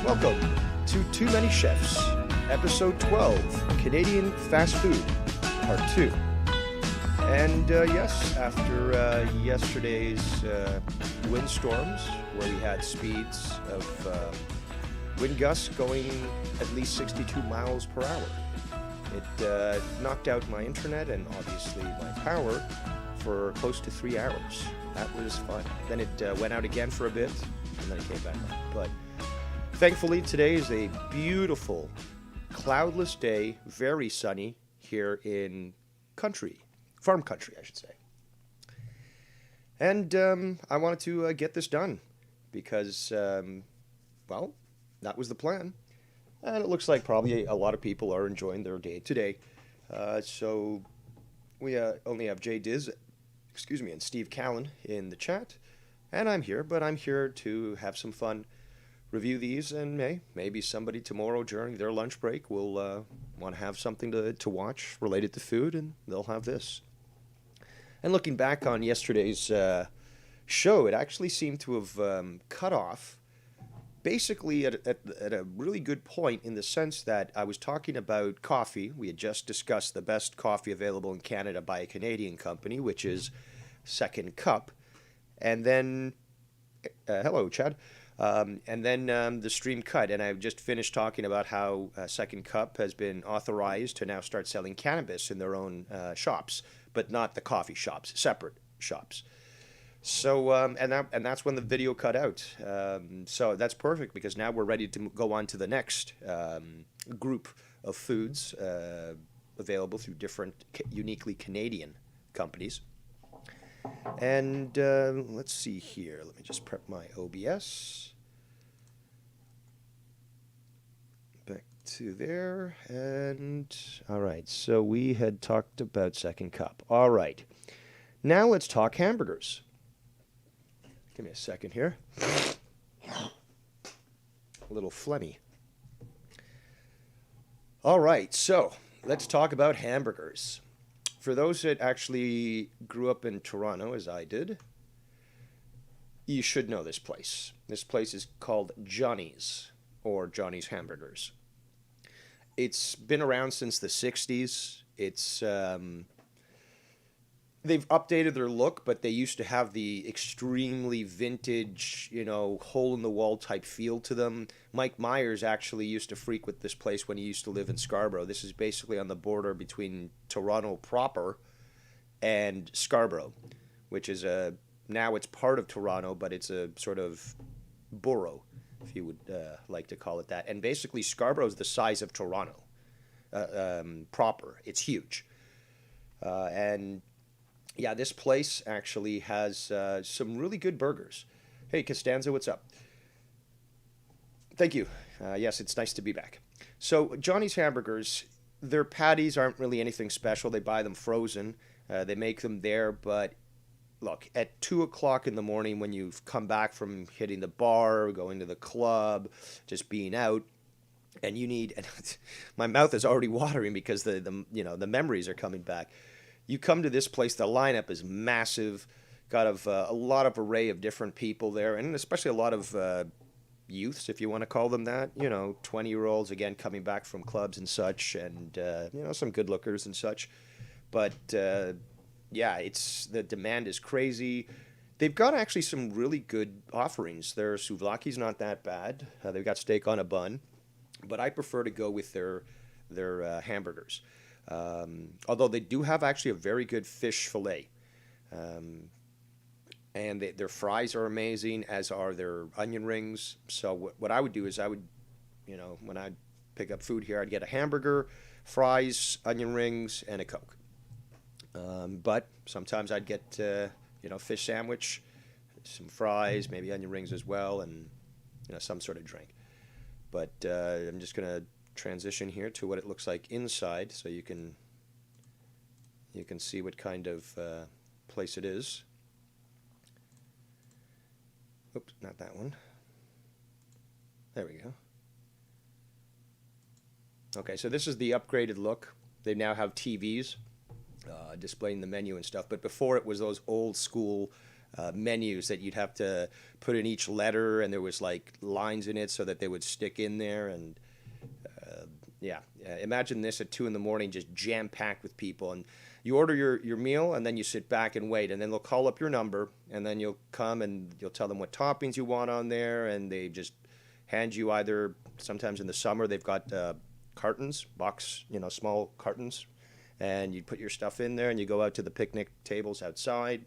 Welcome to Too Many Chefs, Episode 12, Canadian Fast Food, Part 2. And yes, after yesterday's windstorms, where we had speeds of wind gusts going at least 62 miles per hour, it knocked out my internet and obviously my power for close to 3 hours. That was fun. Then it went out again for a bit, and then it came back on. But thankfully, today is a beautiful, cloudless day, very sunny here in farm country, I should say. And I wanted to get this done because, well, that was the plan. And it looks like probably a lot of people are enjoying their day today. So we only have Jay Diz, and Steve Callan in the chat. And I'm here, but I'm here to have some fun, review these, and maybe somebody tomorrow during their lunch break will want to have something to watch related to food, and they'll have this. And looking back on yesterday's show, it actually seemed to have cut off basically at a really good point, in the sense that I was talking about coffee. We had just discussed the best coffee available in Canada by a Canadian company, which is Second Cup. And then, hello, Chad. And then the stream cut, and I've just finished talking about how Second Cup has been authorized to now start selling cannabis in their own shops, but not the coffee shops, separate shops. So, and that's when the video cut out. So that's perfect, because now we're ready to go on to the next group of foods available through different uniquely Canadian companies. And let's see here. Let me just prep my OBS. Back to there. And all right, so we had talked about Second Cup. All right. Now let's talk hamburgers. Give me a second here. A little phlegmy. All right, so let's talk about hamburgers. For those that actually grew up in Toronto, as I did, you should know this place. This place is called Johnny's, or Johnny's Hamburgers. It's been around since the 60s. It's they've updated their look, but they used to have the extremely vintage, hole-in-the-wall type feel to them. Mike Myers actually used to frequent this place when he used to live in Scarborough. This is basically on the border between Toronto proper and Scarborough, which is now it's part of Toronto, but it's a sort of borough, if you would like to call it that. And basically, Scarborough is the size of Toronto proper. It's huge. And yeah, this place actually has some really good burgers. Hey, Costanza, what's up? Thank you. Yes, it's nice to be back. So, Johnny's Hamburgers, their patties aren't really anything special. They buy them frozen. They make them there, but look, at 2 o'clock in the morning, when you've come back from hitting the bar, going to the club, just being out, and you need, and my mouth is already watering because the memories are coming back. You come to this place, the lineup is massive, got a lot of array of different people there, and especially a lot of youths, if you want to call them that, 20-year-olds, again, coming back from clubs and such, and, some good lookers and such. But, yeah, the demand is crazy. They've got actually some really good offerings. Their souvlaki's not that bad. They've got steak on a bun, but I prefer to go with their hamburgers. Although they do have actually a very good fish fillet. And their fries are amazing, as are their onion rings. So what I would do is when I pick up food here, I'd get a hamburger, fries, onion rings, and a Coke. But sometimes I'd get, fish sandwich, some fries, maybe onion rings as well, and, some sort of drink. But I'm just going to transition here to what it looks like inside, so you can see what kind of place it is. Oops, not that one. There we go. Okay, so this is the upgraded look. They now have TVs displaying the menu and stuff, but before it was those old school menus that you'd have to put in each letter, and there was like lines in it so that they would stick in there. And yeah, imagine this at 2 in the morning, just jam packed with people. And you order your meal, and then you sit back and wait, and then they'll call up your number, and then you'll come and you'll tell them what toppings you want on there, and they just hand you either, sometimes in the summer they've got cartons, small cartons, and you put your stuff in there and you go out to the picnic tables outside,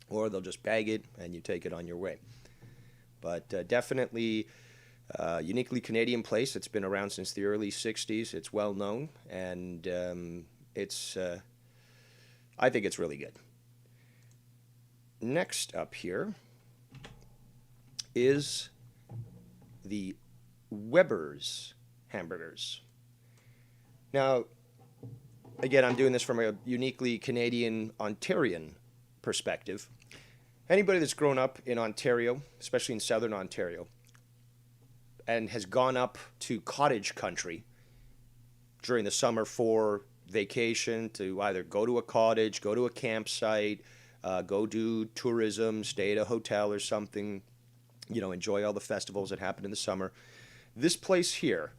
or they'll just bag it and you take it on your way. But definitely uniquely Canadian place. It's been around since the early 60s. It's well known, and I think it's really good. Next up here is the Weber's Hamburgers. Now, again, I'm doing this from a uniquely Canadian Ontarian perspective. Anybody that's grown up in Ontario, especially in southern Ontario, and has gone up to cottage country during the summer for vacation, to either go to a cottage, go to a campsite, go do tourism, stay at a hotel or something, enjoy all the festivals that happen in the summer. This place here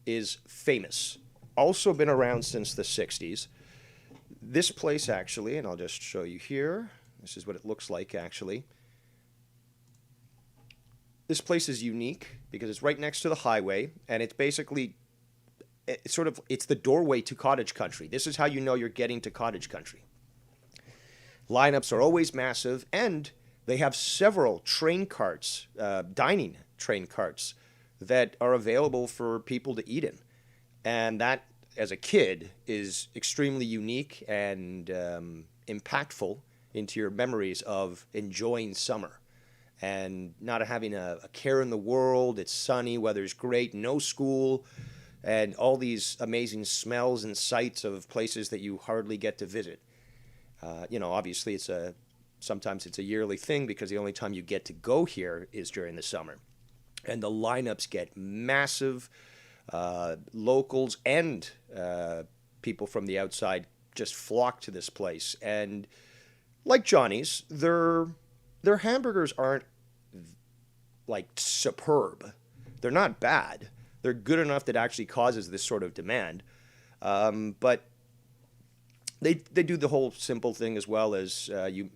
is famous. Also been around since the 60s. This place actually, and I'll just show you here. This is what it looks like actually. This place is unique because it's right next to the highway, and it's basically it's the doorway to cottage country. This is how you know you're getting to cottage country. Lineups are always massive, and they have several train carts, dining train carts, that are available for people to eat in. And that, as a kid, is extremely unique and impactful into your memories of enjoying summer and not having a care in the world. It's sunny, weather's great, no school, and all these amazing smells and sights of places that you hardly get to visit. Obviously sometimes it's a yearly thing because the only time you get to go here is during the summer. And the lineups get massive. Locals and people from the outside just flock to this place. And like Johnny's, their hamburgers aren't like superb. They're not bad. They're good enough that it actually causes this sort of demand. But they do the whole simple thing as well as you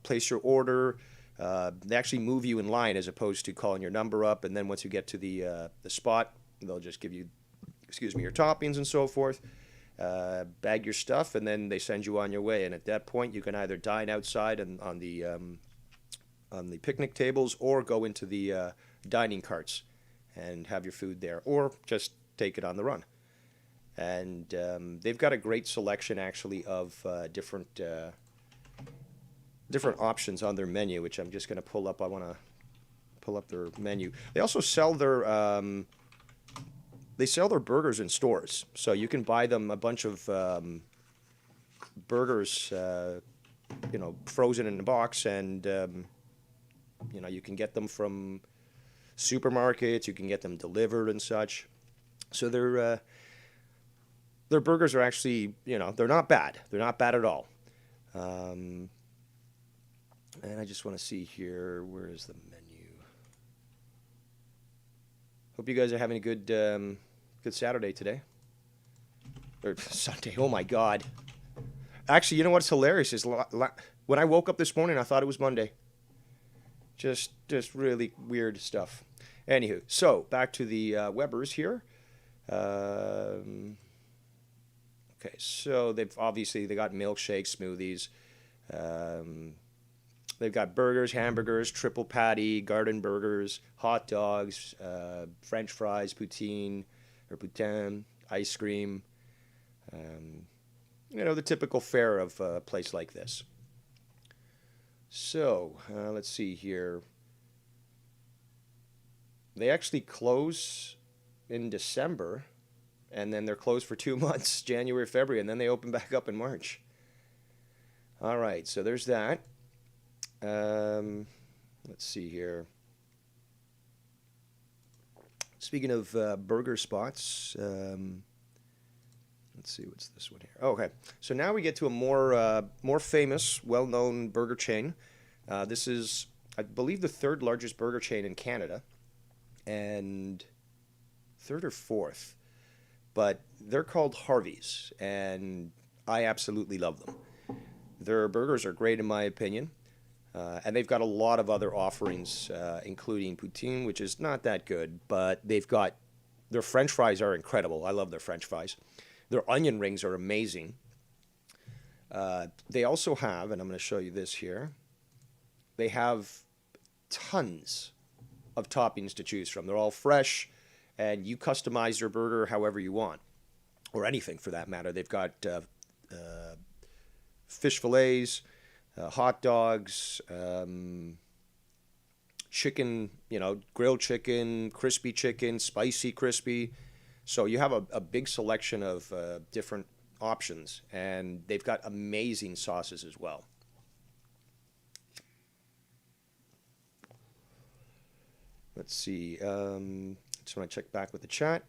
place your order. They actually move you in line as opposed to calling your number up, and then once you get to the spot, they'll just give you, your toppings and so forth, bag your stuff, and then they send you on your way. And at that point, you can either dine outside and on the picnic tables, or go into the dining carts and have your food there, or just take it on the run. And they've got a great selection actually of different options on their menu, which I'm just going to pull up. I want to pull up their menu. They also sell their burgers in stores, so you can buy them a bunch of burgers, frozen in a box, and you can get them from supermarkets. You can get them delivered and such. So their burgers are actually, they're not bad. They're not bad at all. And I just want to see here, where is the menu? Hope you guys are having a good Saturday today. Or Sunday, oh my God. Actually, you know what's hilarious is when I woke up this morning, I thought it was Monday. Just really weird stuff. Anywho, so back to the Weber's here. Okay, so they got milkshakes, smoothies. They've got burgers, hamburgers, triple patty, garden burgers, hot dogs, French fries, poutine, ice cream. The typical fare of a place like this. So, let's see here. They actually close in December, and then they're closed for 2 months, January, February, and then they open back up in March. All right, so there's that. Let's see here. Speaking of burger spots, let's see, what's this one here? Oh, okay, so now we get to a more famous, well-known burger chain. This is, I believe, the third largest burger chain in Canada, and third or fourth. But they're called Harvey's, and I absolutely love them. Their burgers are great in my opinion, and they've got a lot of other offerings, including poutine, which is not that good, but they've got, their French fries are incredible. I love their French fries. Their onion rings are amazing. They also have, and I'm going to show you this here, they have tons of toppings to choose from. They're all fresh, and you customize your burger however you want, or anything for that matter. They've got fish fillets, hot dogs, chicken, grilled chicken, crispy chicken, spicy crispy. So you have a big selection of different options, and they've got amazing sauces as well. Let's see. Just want to check back with the chat.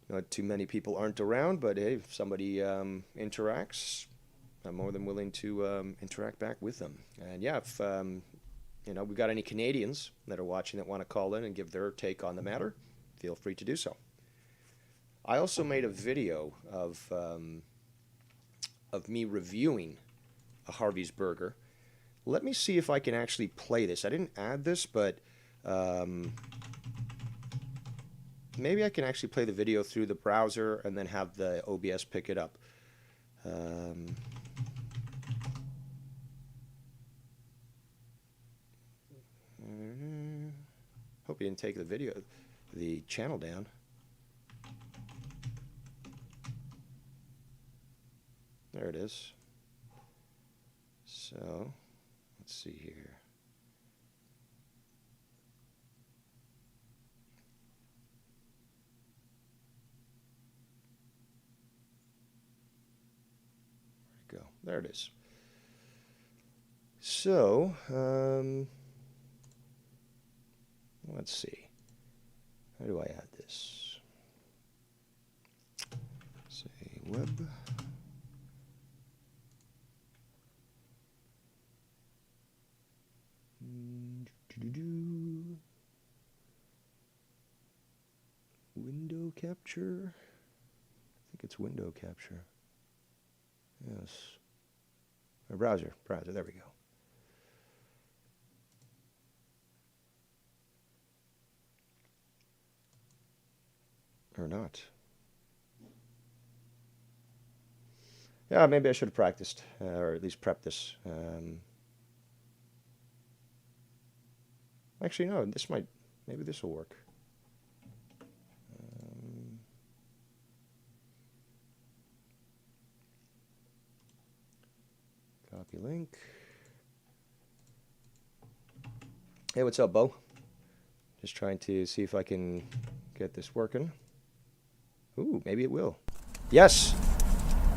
Not too many people aren't around, but hey, if somebody interacts, I'm more than willing to interact back with them. And yeah, if we've got any Canadians that are watching that want to call in and give their take on the matter, feel free to do so. I also made a video of me reviewing a Harvey's burger. Let me see if I can actually play this. I didn't add this, but maybe I can actually play the video through the browser and then have the OBS pick it up. Hope you didn't take the channel down. There it is. So, let's see here. Where'd it go? There it is. So, let's see. How do I add this? Say web. Window capture. I think it's window capture. Yes. Or browser. There we go. Or not. Yeah, maybe I should have practiced, or at least prepped this. Actually, no, maybe this will work. Copy link. Hey, what's up, Bo? Just trying to see if I can get this working. Ooh, maybe it will. Yes.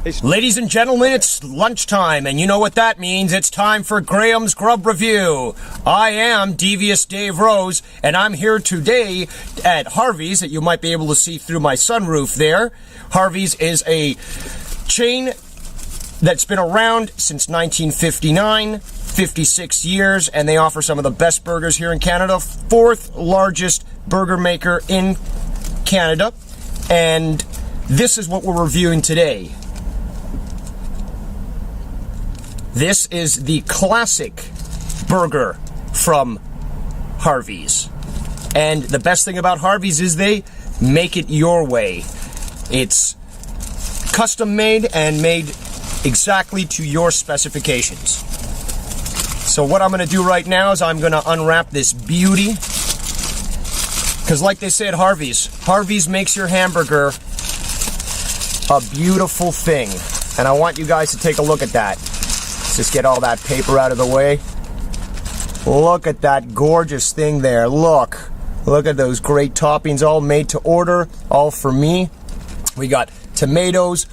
Hey, ladies and gentlemen, it's lunchtime, and you know what that means. It's time for Graham's Grub Review. I am Devious Dave Rose, and I'm here today at Harvey's, that you might be able to see through my sunroof there. Harvey's is a chain that's been around since 1959, 56 years, and they offer some of the best burgers here in Canada. Fourth largest burger maker in Canada, and this is what we're reviewing today. This is the classic burger from Harvey's. And the best thing about Harvey's is they make it your way. It's custom made and made exactly to your specifications. So what I'm going to do right now is I'm going to unwrap this beauty. Because like they say at Harvey's makes your hamburger a beautiful thing. And I want you guys to take a look at that. Let's just get all that paper out of the way. Look at that gorgeous thing there. Look at those great toppings, all made to order, all for me. We got tomatoes,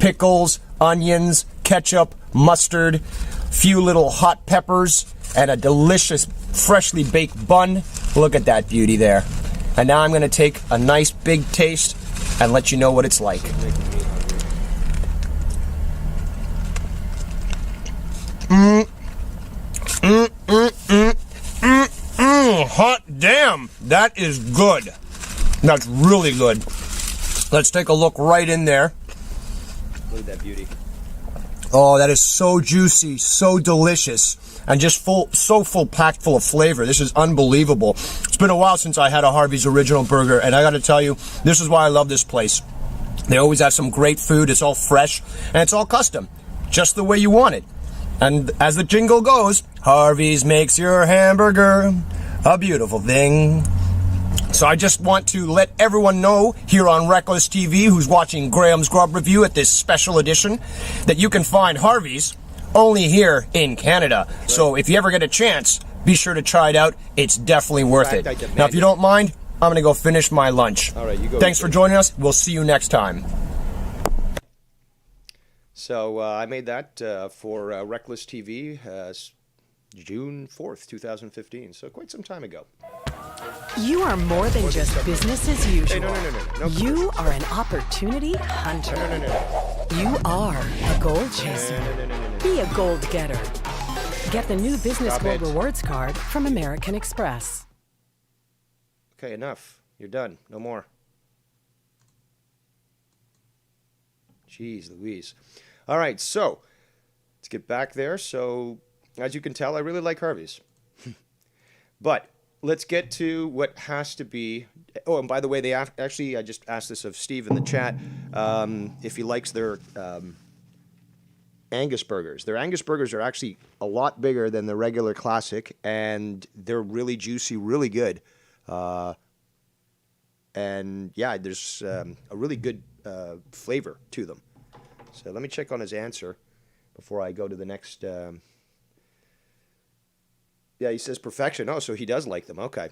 pickles, onions, ketchup, mustard, few little hot peppers, and a delicious freshly baked bun. Look at that beauty there. And now I'm going to take a nice big taste and let you know what it's like. hot damn, that is good. That's really good. Let's take a look right in there. Look at that beauty. Oh, that is so juicy, so delicious, and just so full, packed full of flavor. This is unbelievable. It's been a while since I had a Harvey's Original Burger, and I got to tell you, this is why I love this place. They always have some great food. It's all fresh, and it's all custom, just the way you want it. And as the jingle goes, Harvey's makes your hamburger a beautiful thing. So I just want to let everyone know here on Reckless TV, who's watching Graham's Grub Review at this special edition, that you can find Harvey's only here in Canada. Right. So if you ever get a chance, be sure to try it out. It's definitely worth it. Now, if you don't mind, I'm going to go finish my lunch. All right, you go. Thanks for joining us. We'll see you next time. So I made that for Reckless TV June 4th, 2015. So quite some time ago. You are more than just business as usual. Hey, no. You are an opportunity hunter. No. You are a goal chaser. No. Be a gold getter. Get the new Business Stop Gold it. Rewards card from American Express. Okay, enough. You're done. No more. Jeez Louise. All right, so let's get back there. So as you can tell, I really like Harvey's. But let's get to what has to be. Oh, and by the way, actually, I just asked this of Steve in the chat, if he likes their Angus burgers. Their Angus burgers are actually a lot bigger than the regular classic, and they're really juicy, really good. And yeah, there's a really good flavor to them. So let me check on his answer before I go to the next. Yeah, he says perfection. Oh, so he does like them. Okay.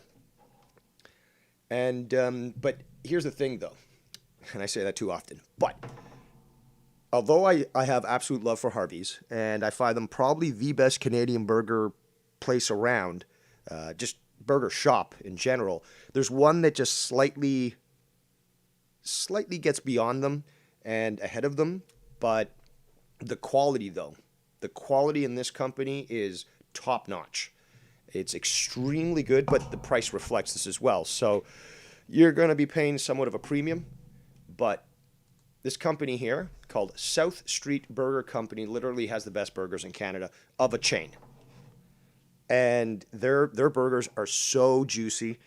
And but here's the thing, though, and I say that too often. But although I have absolute love for Harvey's, and I find them probably the best Canadian burger place around, just burger shop in general, there's one that just slightly gets beyond them and ahead of them. But the quality, though, the quality in this company is top notch. It's extremely good, but the price reflects this as well. So you're going to be paying somewhat of a premium, but this company here called South Street Burger Company literally has the best burgers in Canada of a chain. And their burgers are so juicy.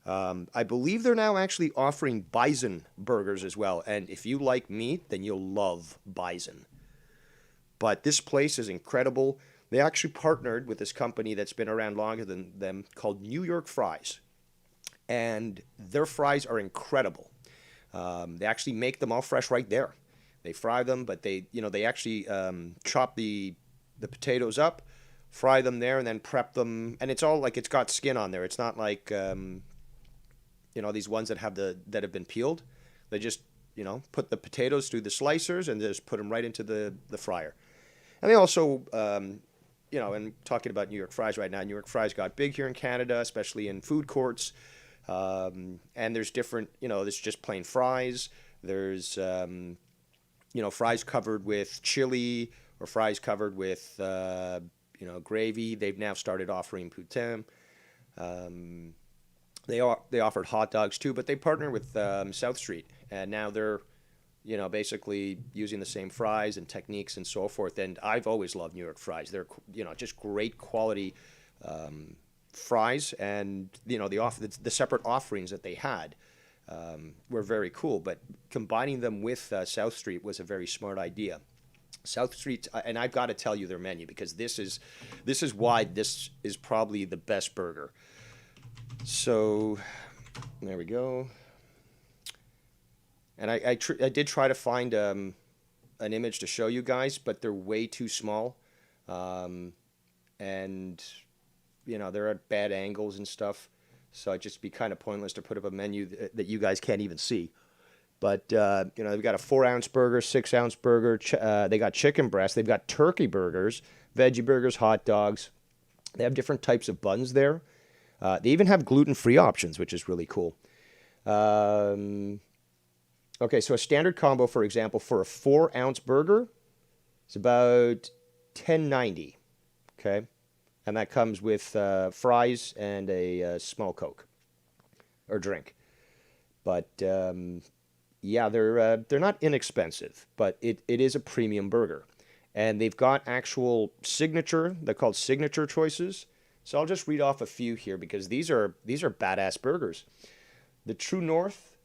I believe they're now actually offering bison burgers as well. And if you like meat, then you'll love bison. But this place is incredible. They actually partnered with this company that's been around longer than them called New York Fries. And their fries are incredible. They actually make them all fresh right there. They fry them, but they actually chop the potatoes up, fry them there, and then prep them. And it's all like it's got skin on there. It's not like these ones that have been peeled. They just put the potatoes through the slicers and just put them right into the fryer. And they also and talking about New York Fries right now, New York Fries got big here in Canada, especially in food courts. And there's different, there's just plain fries. There's, fries covered with chili or fries covered with, gravy. They've now started offering poutine. They offered hot dogs too, but they partner with South Street, and now they're, basically using the same fries and techniques and so forth. And I've always loved New York Fries. They're, just great quality fries, and the separate offerings that they had were very cool. But combining them with South Street was a very smart idea. South Street, and I've got to tell you their menu, because this is why this is probably the best burger. So there we go. And I did try to find an image to show you guys, but they're way too small, and they're at bad angles and stuff. So it'd just be kind of pointless to put up a menu that you guys can't even see. But they've got a 4-ounce burger, 6-ounce burger. They got chicken breast. They've got turkey burgers, veggie burgers, hot dogs. They have different types of buns there. They even have gluten-free options, which is really cool. Okay, so a standard combo, for example, for a 4-ounce burger is about $10.90. Okay, and that comes with fries and a small Coke or drink. But yeah, they're not inexpensive, but it is a premium burger, and they've got actual signature. They're called signature choices. So I'll just read off a few here because these are badass burgers. The True North.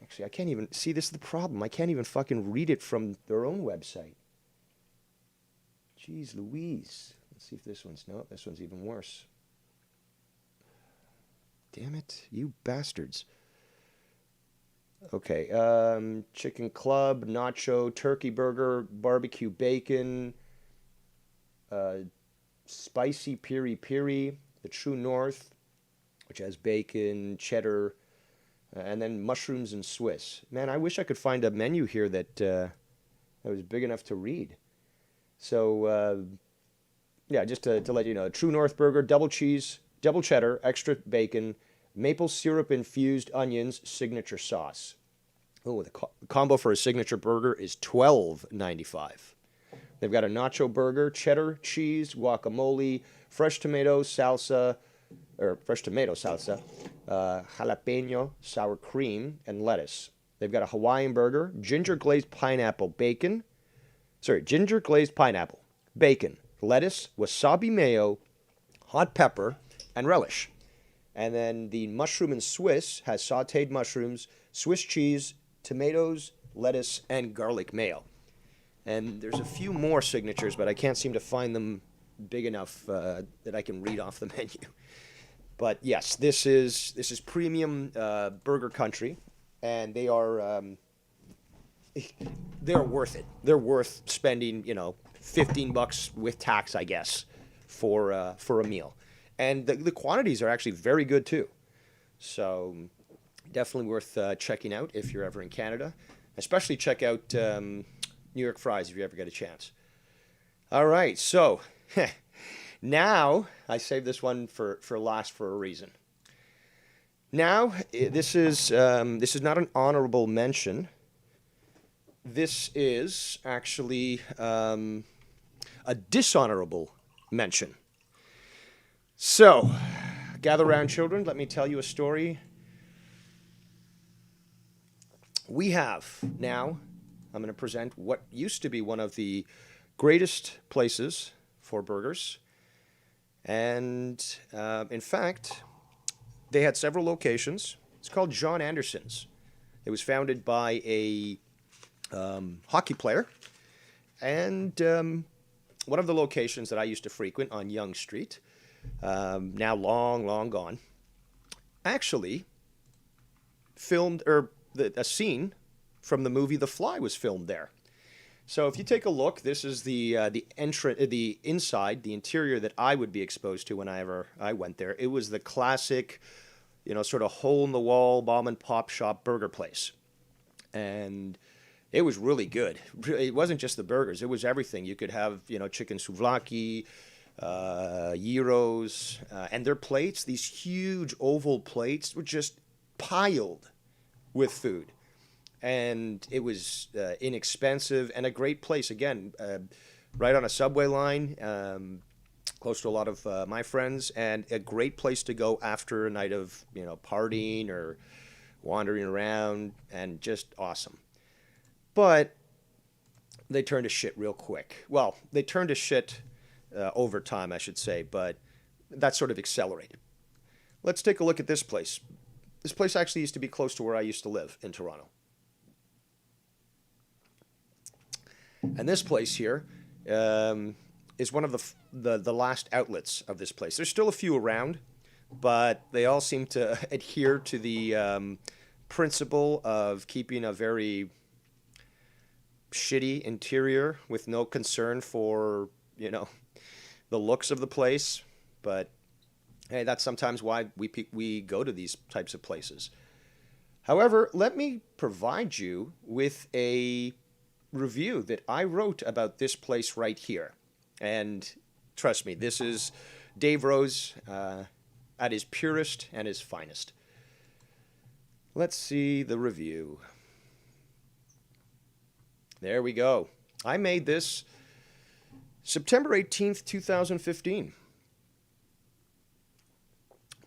Actually, I can't even see. This is the problem. I can't even fucking read it from their own website. Jeez Louise. Let's see if this one's... No, this one's even worse. Damn it, you bastards. Okay, chicken club, nacho, turkey burger, barbecue bacon, spicy piri piri, the True North, which has bacon, cheddar, and then mushrooms and Swiss. Man, I wish I could find a menu here that was big enough to read. So, yeah, just to let you know, True North burger, double cheese, double cheddar, extra bacon, maple syrup infused onions, signature sauce. Oh, the combo for a signature burger is $12.95. They've got a nacho burger, cheddar, cheese, guacamole, fresh tomato salsa, jalapeno, sour cream, and lettuce. They've got a Hawaiian burger, ginger glazed pineapple, bacon, lettuce, wasabi mayo, hot pepper, and relish. And then the mushroom and Swiss has sauteed mushrooms, Swiss cheese, tomatoes, lettuce, and garlic mayo. And there's a few more signatures, but I can't seem to find them big enough that I can read off the menu. But yes, this is premium burger country, and they are they're worth it. They're worth spending, $15 with tax, I guess, for a meal. And the quantities are actually very good too. So definitely worth checking out if you're ever in Canada. Especially check out New York Fries if you ever get a chance. All right, so now I saved this one for last for a reason. Now this is not an honorable mention. This is actually a dishonorable mention. So, gather round, children. Let me tell you a story. We have now, I'm going to present what used to be one of the greatest places for burgers. And in fact, they had several locations. It's called John Anderson's. It was founded by a hockey player. And one of the locations that I used to frequent on Yonge Street, now long gone, actually filmed, a scene from the movie The Fly was filmed there. So if you take a look, this is the inside, the interior that I would be exposed to whenever I went there. It was the classic, sort of hole-in-the-wall mom and pop shop burger place. And it was really good. It wasn't just the burgers. It was everything. You could have, chicken souvlaki, gyros, and their plates, these huge oval plates, were just piled with food. And it was inexpensive and a great place. Again, right on a subway line, close to a lot of my friends, and a great place to go after a night of, partying or wandering around, and just awesome. But they turned to shit real quick. Well, they turned to shit over time, I should say, but that sort of accelerated. Let's take a look at this place. This place actually used to be close to where I used to live in Toronto. And this place here is one of the last outlets of this place. There's still a few around, but they all seem to adhere to the principle of keeping a very shitty interior with no concern for, the looks of the place. But hey, that's sometimes why we go to these types of places. However, let me provide you with a review that I wrote about this place right here. And trust me, this is Dave Rose at his purest and his finest. Let's see the review. There we go. I made this September 18th, 2015.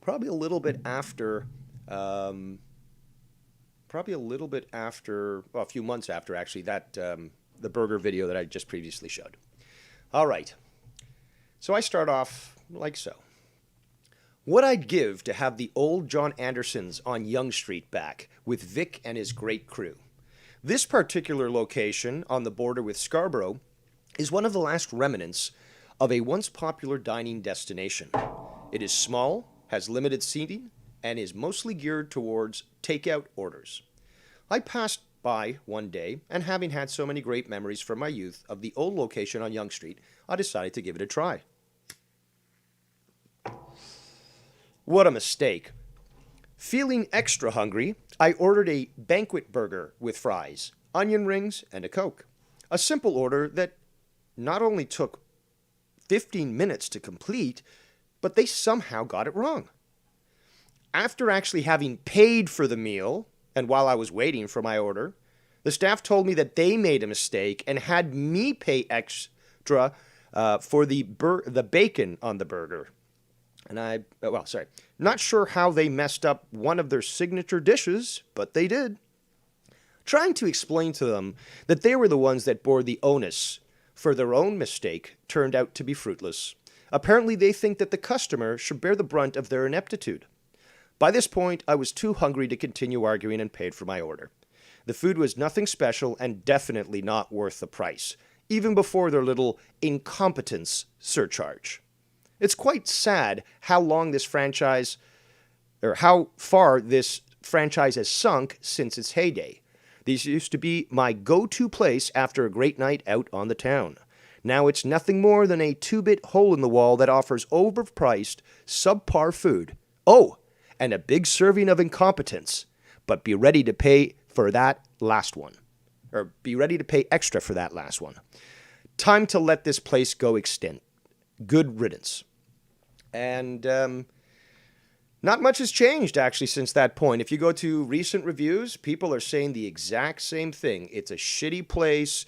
probably a little bit after, well, a few months after actually that the burger video that I just previously showed. All right, so I start off like so. What I'd give to have the old John Anderson's on Yonge Street back with Vic and his great crew. This particular location on the border with Scarborough is one of the last remnants of a once popular dining destination. It is small, has limited seating, and is mostly geared towards takeout orders. I passed by one day, and having had so many great memories from my youth of the old location on Yonge Street, I decided to give it a try. What a mistake. Feeling extra hungry, I ordered a banquet burger with fries, onion rings, and a Coke. A simple order that not only took 15 minutes to complete, but they somehow got it wrong. After actually having paid for the meal, and while I was waiting for my order, the staff told me that they made a mistake and had me pay extra for the bacon on the burger. And not sure how they messed up one of their signature dishes, but they did. Trying to explain to them that they were the ones that bore the onus for their own mistake turned out to be fruitless. Apparently they think that the customer should bear the brunt of their ineptitude. By this point, I was too hungry to continue arguing and paid for my order. The food was nothing special and definitely not worth the price, even before their little incompetence surcharge. It's quite sad how far this franchise has sunk since its heyday. These used to be my go-to place after a great night out on the town. Now it's nothing more than a 2-bit hole in the wall that offers overpriced, subpar food. Oh, and a big serving of incompetence. But be ready to pay for that last one. Or be ready to pay extra for that last one. Time to let this place go extinct. Good riddance. And not much has changed, actually, since that point. If you go to recent reviews, people are saying the exact same thing. It's a shitty place.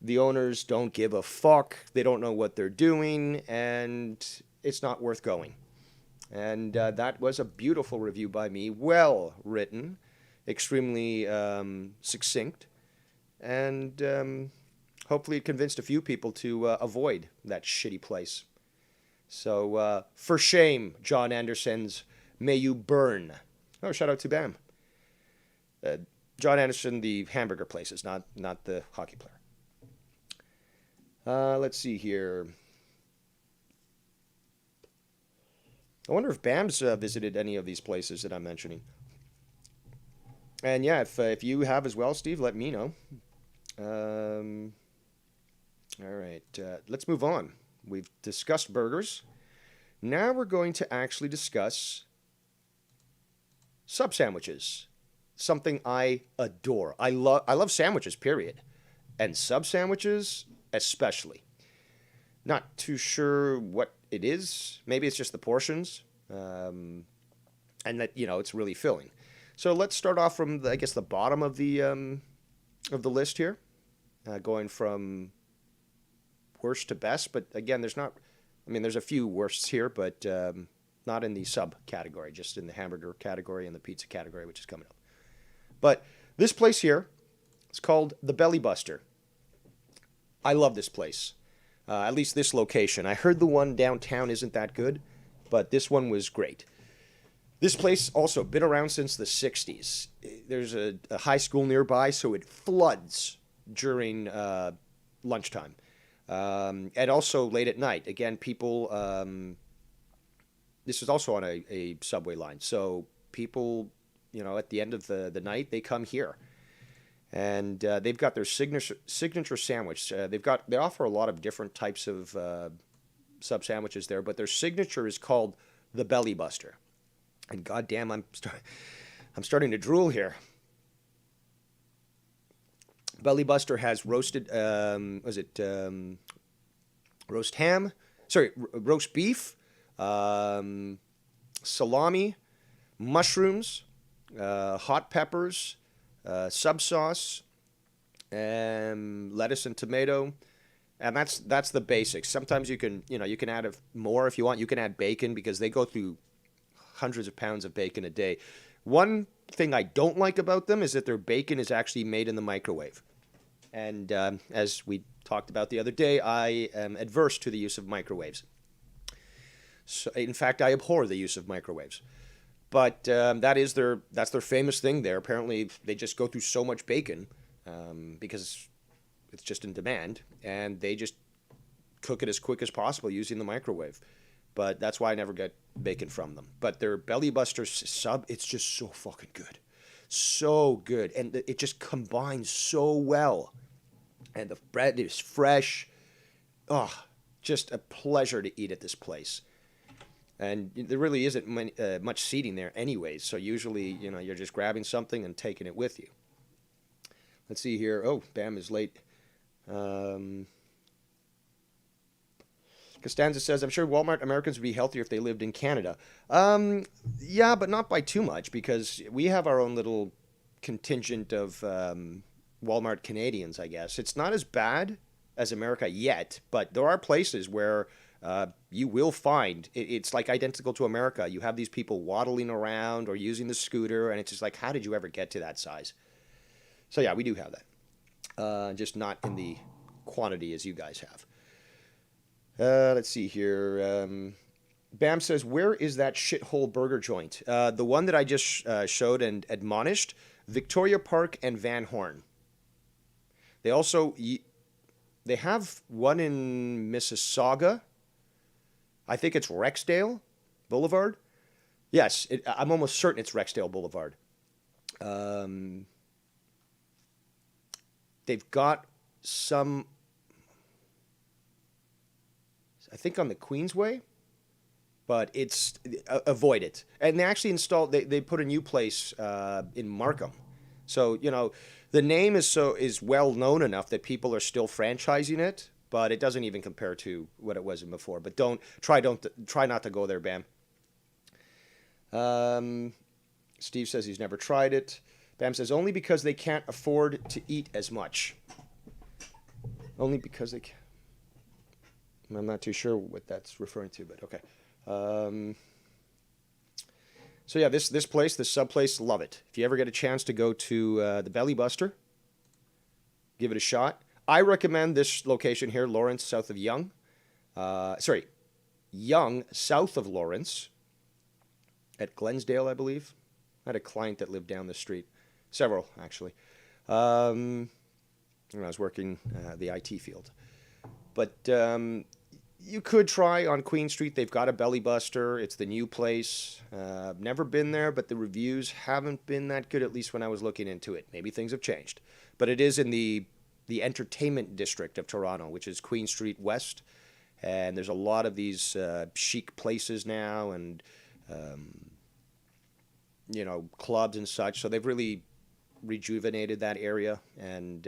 The owners don't give a fuck. They don't know what they're doing. And it's not worth going. And that was a beautiful review by me. Well written. Extremely succinct. And hopefully it convinced a few people to avoid that shitty place. So, for shame, John Anderson's, may you burn. Oh, shout out to Bam. John Anderson, the hamburger places, not the hockey player. Let's see here. I wonder if Bam's visited any of these places that I'm mentioning. And yeah, if you have as well, Steve, let me know. All right, let's move on. We've discussed burgers. Now we're going to actually discuss sub sandwiches. Something I adore. I love sandwiches, period. And sub sandwiches especially. Not too sure what it is. Maybe it's just the portions. And that, it's really filling. So let's start off from the bottom of the list here. Going from worst to best, but again, there's a few worsts here, but not in the sub category, just in the hamburger category and the pizza category, which is coming up. But this place here is called the Belly Buster. I love this place, at least this location. I heard the one downtown isn't that good, but this one was great. This place also been around since the 60s. There's a high school nearby, so it floods during lunchtime. And also late at night. Again, people, this is also on a subway line. So people, at the end of the night, they come here. And they've got their signature sandwich. They offer a lot of different types of sub sandwiches there, but their signature is called the Belly Buster. And goddamn, I'm starting to drool here. Belly Buster has roasted, roast ham? Sorry, roast beef, salami, mushrooms, hot peppers, sub sauce, and lettuce and tomato. And that's the basics. Sometimes you can add more if you want. You can add bacon because they go through hundreds of pounds of bacon a day. One thing I don't like about them is that their bacon is actually made in the microwave. And as we talked about the other day, I am adverse to the use of microwaves. So, in fact, I abhor the use of microwaves. But that's their famous thing there. Apparently, they just go through so much bacon because it's just in demand, and they just cook it as quick as possible using the microwave. But that's why I never get bacon from them. But their Belly Buster sub, it's just so fucking good. So good. And it just combines so well. And the bread is fresh. Oh, just a pleasure to eat at this place. And there really isn't much seating there anyways. So usually, you're just grabbing something and taking it with you. Let's see here. Oh, Bam is late. Costanza says, I'm sure Walmart Americans would be healthier if they lived in Canada. Yeah, but not by too much, because we have our own little contingent of Walmart Canadians, I guess. It's not as bad as America yet, but there are places where you will find it's like identical to America. You have these people waddling around or using the scooter, and it's just like, how did you ever get to that size? So yeah, we do have that. Just not in the quantity as you guys have. Let's see here. Bam says, where is that shithole burger joint? The one that I just showed and admonished, Victoria Park and Van Horn. They have one in Mississauga. I think it's Rexdale Boulevard. Yes, I'm almost certain it's Rexdale Boulevard. They've got some, I think, on the Queensway, but it's avoid it. And they actually they put a new place in Markham. So, the name is well known enough that people are still franchising it, but it doesn't even compare to what it was in before. But try not to go there, Bam. Steve says he's never tried it. Bam says only because they can't afford to eat as much. Only because they can't. I'm not too sure what that's referring to, but okay. So yeah, this place, this sub place, love it. If you ever get a chance to go to the Belly Buster, give it a shot. I recommend this location here, Lawrence, south of Yonge. Yonge, south of Lawrence, at Glensdale, I believe. I had a client that lived down the street. Several, actually. When I was working the IT field. But you could try on Queen Street. They've got a Belly Buster. It's the new place. I've never been there, but the reviews haven't been that good, at least when I was looking into it. Maybe things have changed. But it is in the entertainment district of Toronto, which is Queen Street West. And there's a lot of these chic places now and, clubs and such. So they've really rejuvenated that area. And,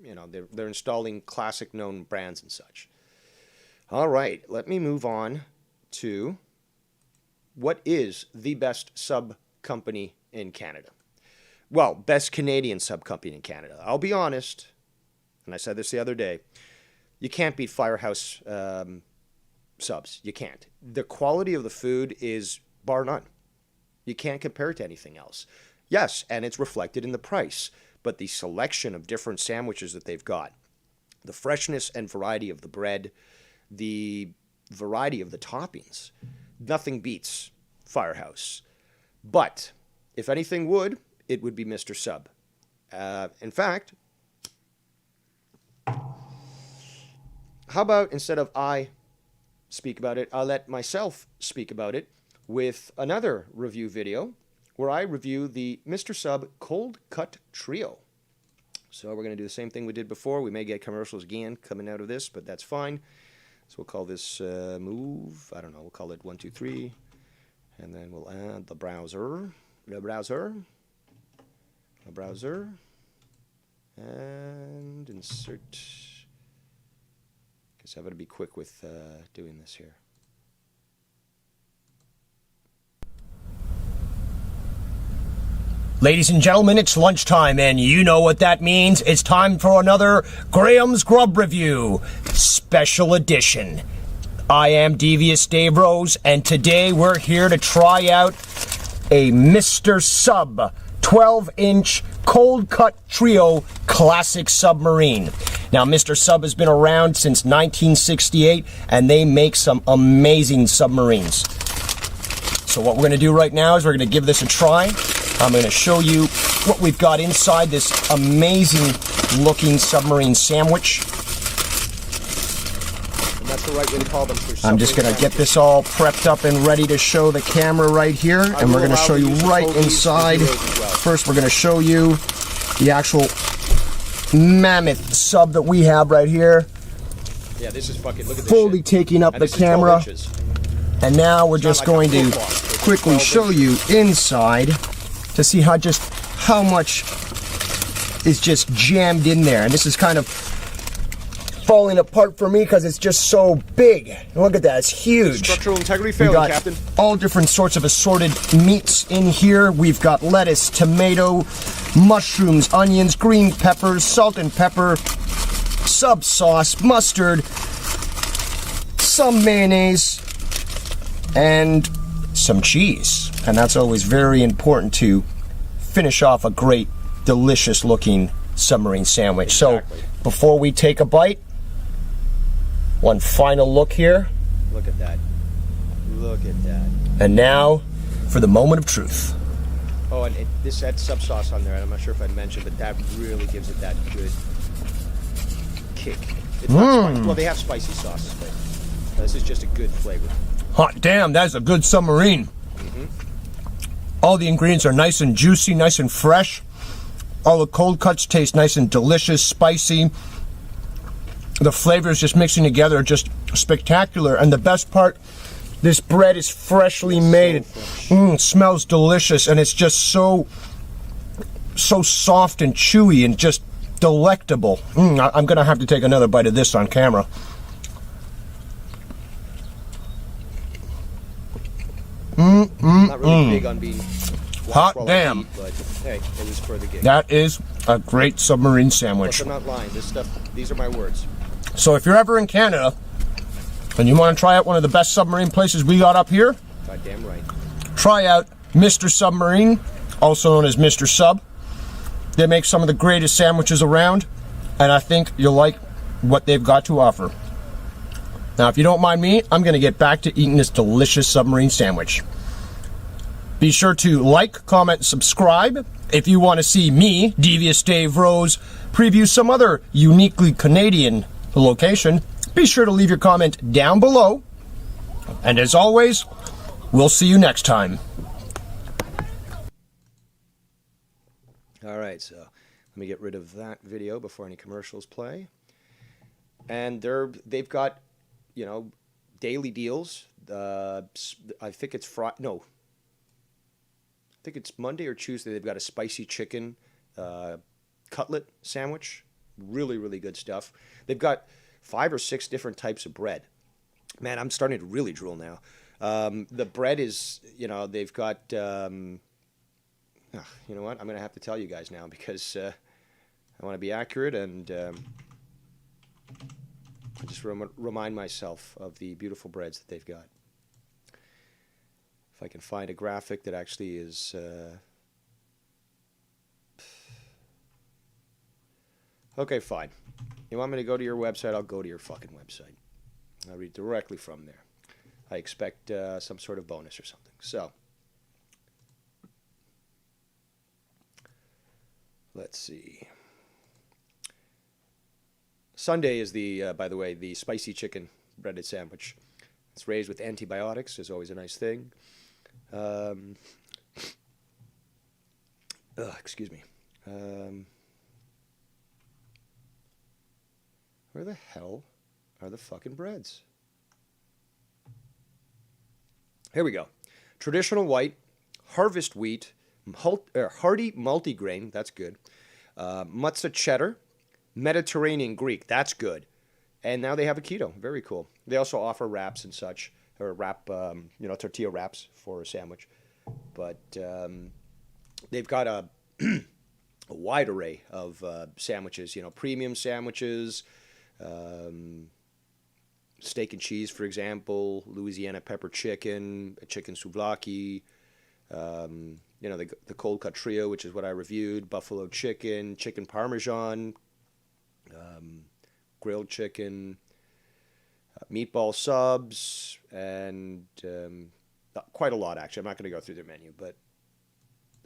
they're installing classic known brands and such. All right, let me move on to what is the best sub company in Canada. Well, best Canadian sub company in Canada. I'll be honest, and I said this the other day, you can't beat Firehouse subs. You can't. The quality of the food is bar none. You can't compare it to anything else. Yes, and it's reflected in the price, but the selection of different sandwiches that they've got, the freshness and variety of the bread, the variety of the toppings, nothing beats Firehouse. But if anything would, it would be Mr. Sub. In fact, how about instead of I speak about it, I'll let myself speak about it with another review video where I review the Mr. Sub Cold Cut Trio. So we're going to do the same thing we did before. We may get commercials again coming out of this, but that's fine. So we'll call this move, I don't know, we'll call it 1, 2, 3. And then we'll add the browser, and insert. Guess I'm going to be quick with doing this here. Ladies and gentlemen, it's lunchtime, and you know what that means. It's time for another Graham's Grub Review Special Edition. I am Devious Dave Rose, and today we're here to try out a Mr. Sub 12-inch cold cut trio classic submarine. Now, Mr. Sub has been around since 1968, and they make some amazing submarines. So what we're going to do right now is we're going to give this a try. I'm going to show you what we've got inside this amazing looking submarine sandwich. And that's the right way to call them. I'm just going to get this all prepped up and ready to show the camera right here. And we're going to show you right inside. First, we're going to show you the actual mammoth sub that we have right here. Yeah, this is fucking, look at this fully shit. taking up And the this is 12 camera. inches. And now we're It's just not going like a to football. It's quickly 12 show you inside to see how much is just jammed in there. And this is kind of falling apart for me because it's just so big. Look at that, it's huge. Structural integrity We failing, got Captain. all different sorts of assorted meats in here. We've got lettuce, tomato, mushrooms, onions, green peppers, salt and pepper, sub sauce, mustard, some mayonnaise, and some cheese. And that's always very important to finish off a great, delicious looking submarine sandwich. Exactly. So before we take a bite, one final look here. Look at that. Look at that. And now for the moment of truth. Oh, and this had sub sauce on there. I'm not sure if I mentioned, but that really gives it that good kick. It's not spicy. Well, they have spicy sauces, but this is just a good flavor. Hot damn, that's a good submarine. All the ingredients are nice and juicy, nice and fresh. All the cold cuts taste nice and delicious, spicy. The flavors just mixing together are just spectacular. And the best part, this bread is freshly made. It smells delicious, and it's just so soft and chewy and just delectable. I'm gonna have to take another bite of this on camera. Not really big on being Hot while I damn. eat, but hey, it was for the game. That is a great submarine Plus, sandwich. I'm not lying. This stuff, these are my words. So if you're ever in Canada and you want to try out one of the best submarine places we got up here, Goddamn right. try out Mr. Submarine, also known as Mr. Sub. They make some of the greatest sandwiches around, and I think you'll like what they've got to offer. Now, if you don't mind me, I'm going to get back to eating this delicious submarine sandwich. Be sure to like, comment, and subscribe. If you want to see me, Devious Dave Rose, preview some other uniquely Canadian location, be sure to leave your comment down below. And as always, we'll see you next time. All right, so let me get rid of that video before any commercials play. And they've got, you know, daily deals. I think it's I think it's Monday or Tuesday. They've got a spicy chicken cutlet sandwich. Really, really good stuff. They've got 5 or 6 different types of bread. Man, I'm starting to really drool now. The bread is, you know, they've got, you know what? I'm going to have to tell you guys now because I want to be accurate and I just remind myself of the beautiful breads that they've got. If I can find a graphic that actually is... Okay, fine. You want me to go to your website? I'll go to your fucking website. I'll read directly from there. I expect some sort of bonus or something. So, let's see. Sunday is the, by the way, the spicy chicken breaded sandwich. It's raised with antibiotics. Is always a nice thing. Excuse me. Where the hell are the fucking breads? Here we go. Traditional white, harvest wheat, hearty multigrain, that's good. Matzah cheddar, Mediterranean Greek, that's good. And now they have a keto, very cool. They also offer wraps and such, or tortilla wraps for a sandwich. But they've got a wide array of sandwiches, premium sandwiches, steak and cheese, for example, Louisiana pepper chicken, chicken souvlaki, the cold cut trio, which is what I reviewed, buffalo chicken, chicken parmesan, grilled chicken, meatball subs, and quite a lot, actually. I'm not going to go through their menu, but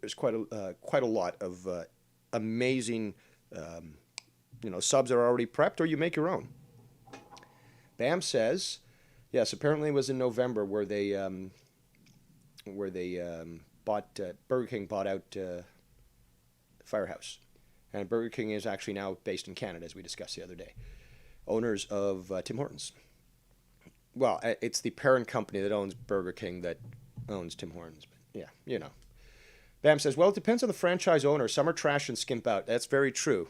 there's quite a lot of amazing subs that are already prepped, or you make your own. Bam says, yes, apparently it was in November where they bought Burger King bought out Firehouse, and Burger King is actually now based in Canada, as we discussed the other day. Owners of Tim Hortons. Well, it's the parent company that owns Burger King that owns Tim Hortons. But yeah, Bam says, well, it depends on the franchise owner. Some are trash and skimp out. That's very true.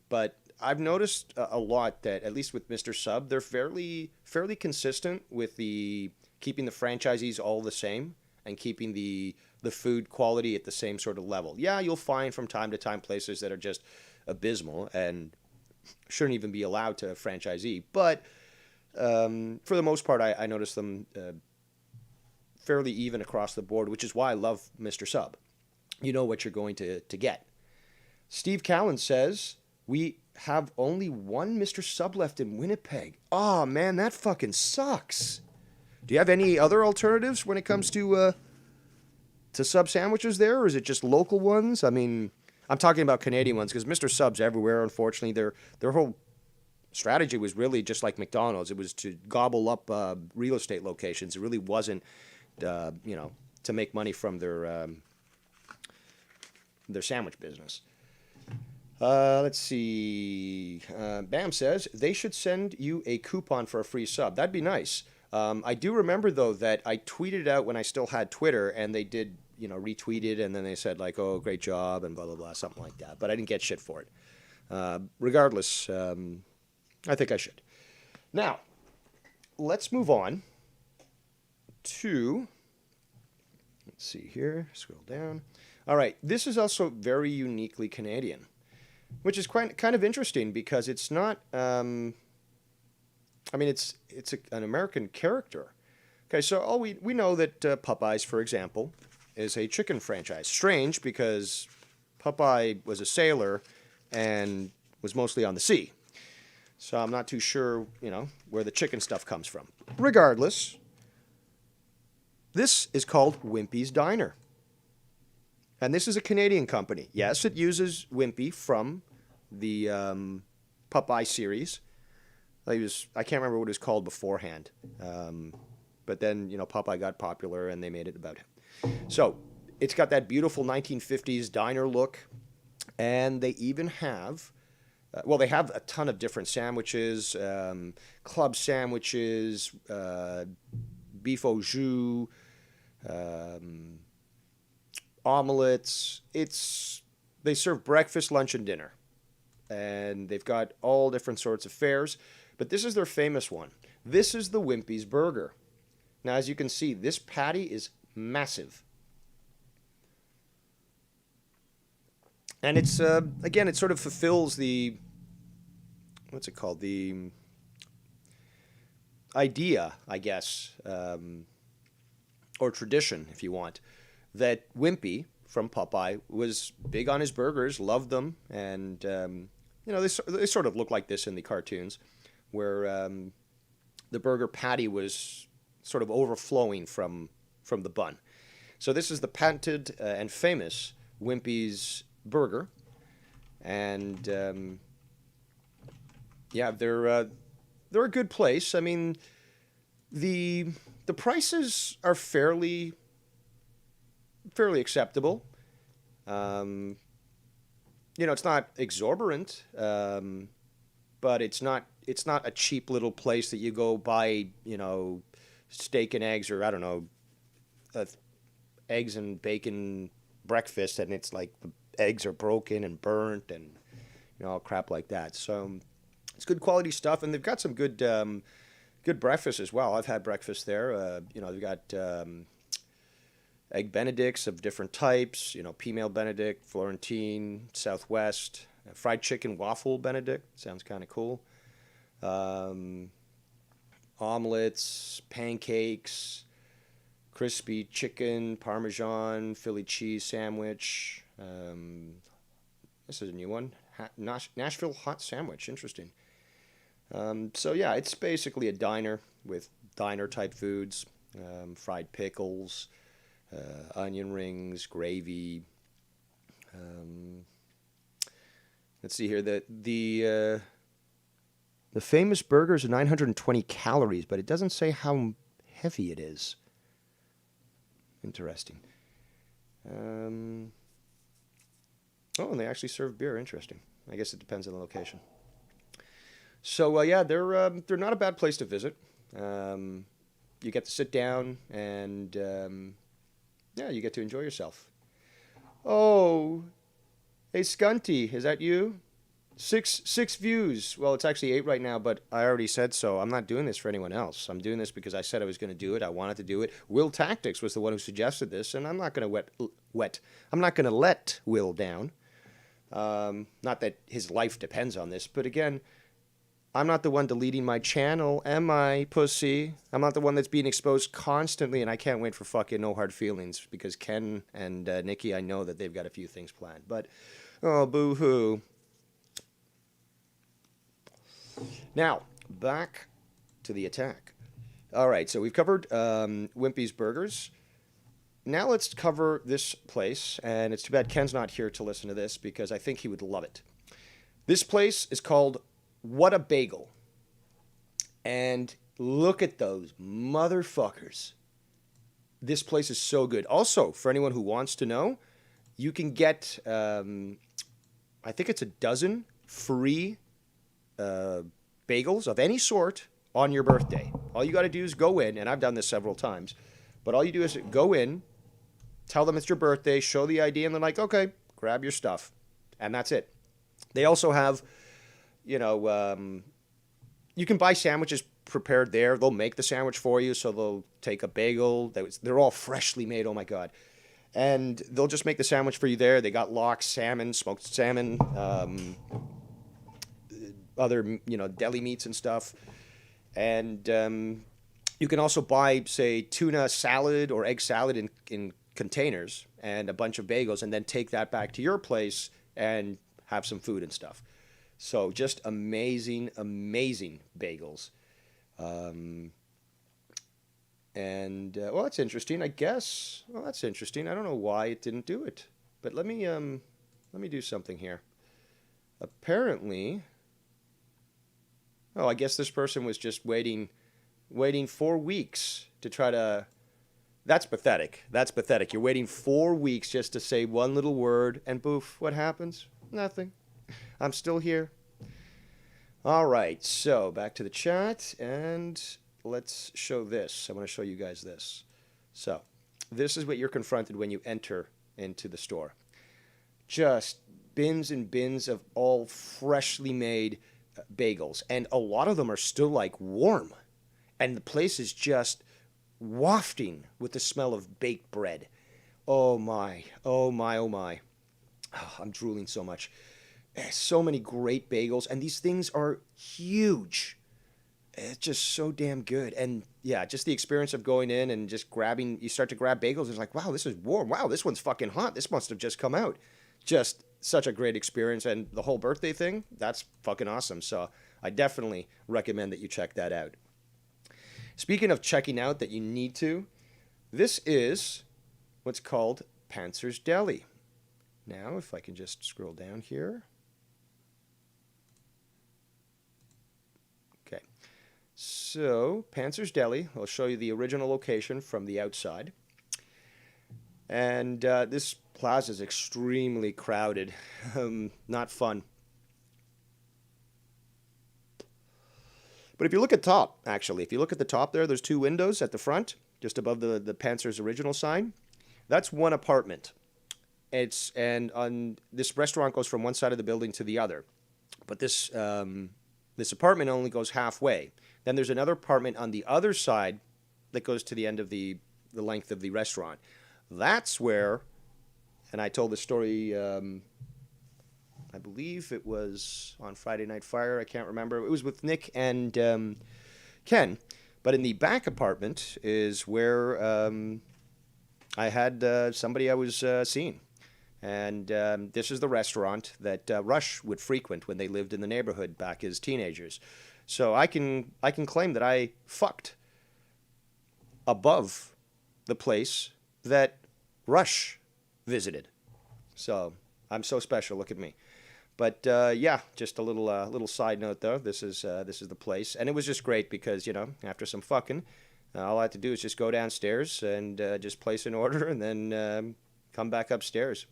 But I've noticed a lot that, at least with Mr. Sub, they're fairly consistent with keeping the franchisees all the same and keeping the food quality at the same sort of level. Yeah, you'll find from time to time places that are just abysmal and shouldn't even be allowed to a franchisee. But for the most part, I notice them fairly even across the board, which is why I love Mr. Sub. You know what you're going to get. Steve Callan says, we have only one Mr. Sub left in Winnipeg. Oh, man, that fucking sucks. Do you have any other alternatives when it comes to sub sandwiches there, or is it just local ones? I mean, I'm talking about Canadian ones, because Mr. Sub's everywhere, unfortunately. Their whole strategy was really just like McDonald's. It was to gobble up real estate locations. It really wasn't, to make money from their sandwich business. Let's see. Bam says, they should send you a coupon for a free sub. That'd be nice. I do remember, though, that I tweeted out when I still had Twitter, and they did, retweet it, and then they said, like, oh, great job, and blah, blah, blah, something like that. But I didn't get shit for it. Regardless, I think I should. Now, let's move on to, let's see here, scroll down. All right, this is also very uniquely Canadian, which is kind of interesting because it's not, it's an American character. Okay, so we know that Popeyes, for example, is a chicken franchise. Strange, because Popeye was a sailor and was mostly on the sea. So I'm not too sure, where the chicken stuff comes from. Regardless, this is called Wimpy's Diner. And this is a Canadian company. Yes, it uses Wimpy from the Popeye series. I can't remember what it was called beforehand. But then, Popeye got popular and they made it about him. So it's got that beautiful 1950s diner look. And they even have, they have a ton of different sandwiches, club sandwiches, beef au jus, omelets. They serve breakfast, lunch, and dinner. And they've got all different sorts of fares. But this is their famous one. This is the Wimpy's Burger. Now, as you can see, this patty is massive. And it's, again, it sort of fulfills the, what's it called? The idea, I guess, or tradition, if you want, that Wimpy from Popeye was big on his burgers, loved them, and, they sort of look like this in the cartoons, where the burger patty was sort of overflowing from the bun. So this is the patented and famous Wimpy's Burger, and they're a good place. I mean, the prices are fairly acceptable. It's not exorbitant, but it's not a cheap little place that you go buy, steak and eggs, or I don't know, eggs and bacon breakfast, and it's like the eggs are broken and burnt and all crap like that. So it's good quality stuff, and they've got some good breakfast as well. I've had breakfast there. They've got egg Benedicts of different types. Female Benedict, Florentine, Southwest, fried chicken waffle Benedict. Sounds kind of cool. omelets, pancakes, crispy chicken, Parmesan, Philly cheese sandwich. This is a new one. Nashville hot sandwich. Interesting. So yeah, it's basically a diner with diner type foods, fried pickles, onion rings, gravy. Let's see here. The famous burgers are 920 calories, but it doesn't say how heavy it is. Interesting. Oh, and they actually serve beer. Interesting. I guess it depends on the location. So yeah, they're not a bad place to visit. You get to sit down and yeah, you get to enjoy yourself. Oh, hey Scunty, is that you? Six views. Well, it's actually 8 right now, but I already said so. I'm not doing this for anyone else. I'm doing this because I said I was going to do it. I wanted to do it. Will Tactics was the one who suggested this, and I'm not going to I'm not going to let Will down. Not that his life depends on this, but again, I'm not the one deleting my channel, am I, pussy? I'm not the one that's being exposed constantly, and I can't wait for fucking No Hard Feelings, because Ken and Nikki, I know that they've got a few things planned. But, oh, boo-hoo. Now, back to the attack. All right, so we've covered Wimpy's Burgers. Now let's cover this place, and it's too bad Ken's not here to listen to this, because I think he would love it. This place is called What a Bagel. And look at those motherfuckers. This place is so good. Also, for anyone who wants to know, you can get, I think it's a dozen free bagels of any sort on your birthday. All you got to do is go in, and I've done this several times, but all you do is go in, tell them it's your birthday, show the ID, and they're like, okay, grab your stuff. And that's it. They also have, you know, you can buy sandwiches prepared there. They'll make the sandwich for you, so they'll take a bagel. They're all freshly made, oh my God. And they'll just make the sandwich for you there. They got lox, salmon, smoked salmon, other, you know, deli meats and stuff. And you can also buy, say, tuna salad or egg salad in containers and a bunch of bagels, and then take that back to your place and have some food and stuff. So just amazing, amazing bagels. Well, that's interesting, I guess. Well, that's interesting. I don't know why it didn't do it. But let me do something here. Apparently, oh, I guess this person was just waiting 4 weeks to try to... That's pathetic. That's pathetic. You're waiting 4 weeks just to say one little word, and poof, what happens? Nothing. I'm still here. All right, so back to the chat, and let's show this. I want to show you guys this. So this is what you're confronted when you enter into the store. Just bins and bins of all freshly made bagels, and a lot of them are still like warm, and the place is just wafting with the smell of baked bread. Oh my, oh my, oh my. Oh, I'm drooling so much. So many great bagels, and these things are huge. It's just so damn good. And yeah, just the experience of going in and just grabbing, you start to grab bagels, it's like, wow, this is warm. Wow, this one's fucking hot. This must have just come out. Just such a great experience. And the whole birthday thing, that's fucking awesome. So I definitely recommend that you check that out. Speaking of checking out that you need to, this is what's called Panzer's Deli. Now, if I can just scroll down here. Okay. So, Panzer's Deli, I'll show you the original location from the outside. And this plaza is extremely crowded. Not fun. But if you look at top, actually, if you look at the top there, there's 2 windows at the front, just above the Panzer's original sign. That's one apartment. And on this restaurant goes from one side of the building to the other. But this apartment only goes halfway. Then there's another apartment on the other side that goes to the end of the length of the restaurant. That's where, and I told the story, I believe it was on Friday Night Fire. I can't remember. It was with Nick and Ken. But in the back apartment is where I had somebody I was seeing. And this is the restaurant that Rush would frequent when they lived in the neighborhood back as teenagers. So I can claim that I fucked above the place that Rush visited. So I'm so special. Look at me. But yeah, just a little side note though. This is the place, and it was just great because after some fucking, all I had to do is just go downstairs and just place an order, and then come back upstairs.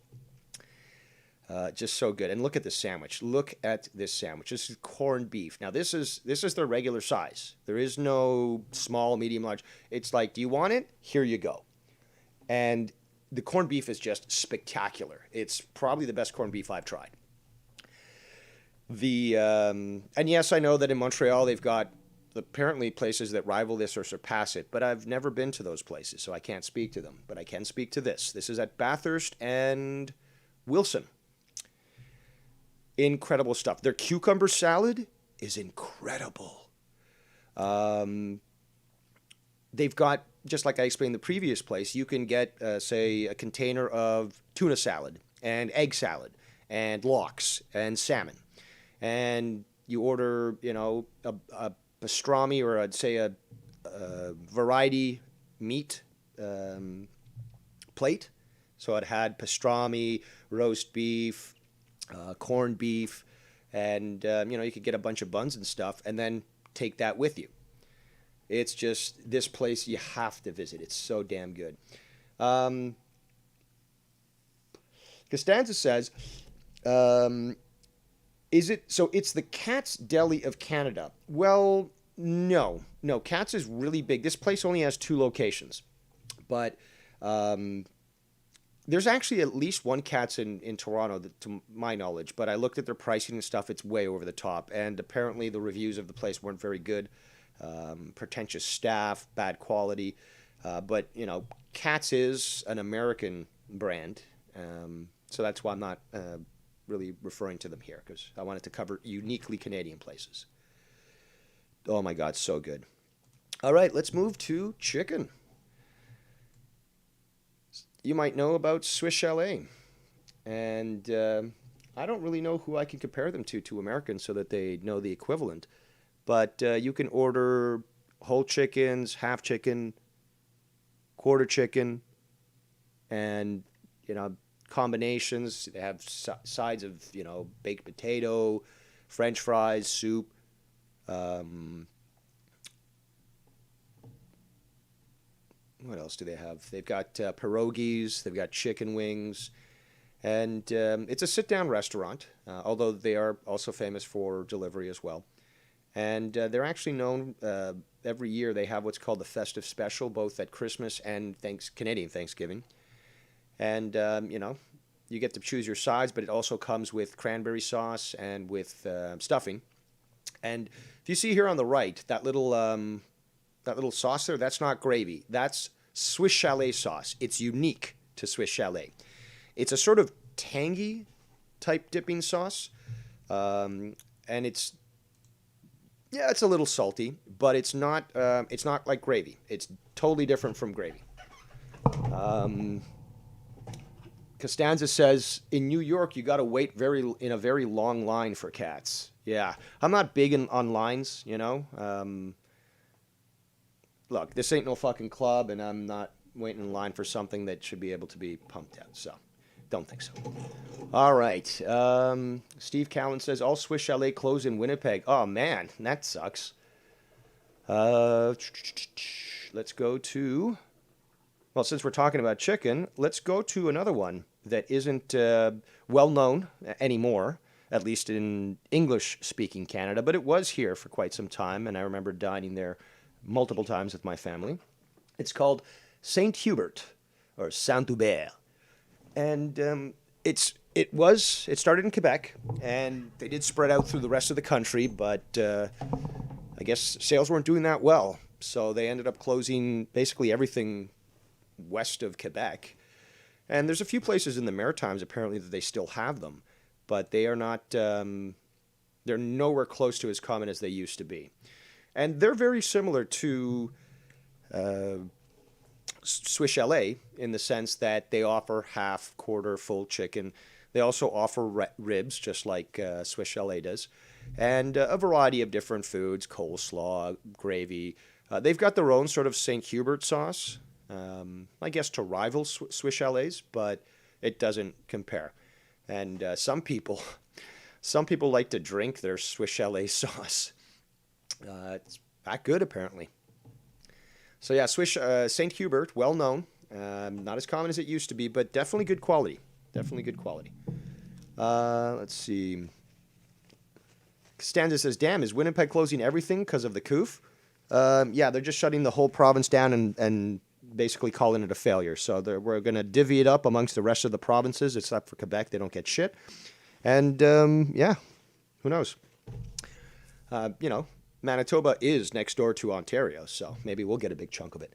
Just so good. And look at this sandwich. Look at this sandwich. This is corned beef. Now this is their regular size. There is no small, medium, large. It's like, do you want it? Here you go. And the corned beef is just spectacular. It's probably the best corned beef I've tried. And yes, I know that in Montreal they've got apparently places that rival this or surpass it, but I've never been to those places, so I can't speak to them. But I can speak to this. This is at Bathurst and Wilson. Incredible stuff. Their cucumber salad is incredible. They've got, just like I explained the previous place, you can get, say, a container of tuna salad and egg salad and lox and salmon. And you order, a pastrami or I'd say a variety meat plate. So it had pastrami, roast beef, corned beef, and you could get a bunch of buns and stuff, and then take that with you. It's just this place you have to visit. It's so damn good. Costanza says, is it so? It's the Katz Deli of Canada. Well, no. Katz is really big. This place only has 2 locations, but there's actually at least one Katz in Toronto, to my knowledge. But I looked at their pricing and stuff; it's way over the top. And apparently, the reviews of the place weren't very good. Pretentious staff, bad quality. But Katz is an American brand, so that's why I'm not really referring to them here, because I wanted to cover uniquely Canadian places. Oh my God, so good. All right, let's move to chicken. You might know about Swiss Chalet, and I don't really know who I can compare them to Americans so that they know the equivalent, but you can order whole chickens, half chicken, quarter chicken, and combinations. They have sides of baked potato, French fries, soup. What else do they have? They've got pierogies. They've got chicken wings, and it's a sit-down restaurant. Although they are also famous for delivery as well. And they're actually known every year. They have what's called the festive special, both at Christmas and Canadian Thanksgiving. And, you get to choose your sides, but it also comes with cranberry sauce and with stuffing. And if you see here on the right, that little sauce there, that's not gravy. That's Swiss Chalet sauce. It's unique to Swiss Chalet. It's a sort of tangy type dipping sauce. And it's a little salty, but it's not like gravy. It's totally different from gravy. Costanza says, in New York, you got to wait in a very long line for Katz. Yeah, I'm not big on lines, Look, this ain't no fucking club, and I'm not waiting in line for something that should be able to be pumped out. So, don't think so. All right. Steve Callan says, all Swiss Chalet closed in Winnipeg. Oh, man, that sucks. Let's go to... Well, since we're talking about chicken, let's go to another one that isn't well known anymore, at least in English-speaking Canada, but it was here for quite some time, and I remember dining there multiple times with my family. It's called Saint Hubert, or Saint Hubert, and it started in Quebec, and they did spread out through the rest of the country, but I guess sales weren't doing that well, so they ended up closing basically everything west of Quebec. And there's a few places in the Maritimes apparently that they still have them, but they are not they're nowhere close to as common as they used to be. And they're very similar to Swiss Chalet in the sense that they offer half, quarter, full chicken. They also offer ribs, just like Swiss Chalet does, and a variety of different foods, coleslaw, gravy. They've got their own sort of St. Hubert sauce, I guess to rival Swiss Chalets, but it doesn't compare. And some people like to drink their Swiss Chalet sauce. It's that good, apparently. So yeah, St. Hubert, well known. Not as common as it used to be, but definitely good quality. Definitely good quality. Let's see. Costanza says, damn, is Winnipeg closing everything because of the COOF? Yeah, they're just shutting the whole province down and basically calling it a failure. So we're going to divvy it up amongst the rest of the provinces, except for Quebec. They don't get shit. And, yeah, who knows? Manitoba is next door to Ontario, so maybe we'll get a big chunk of it.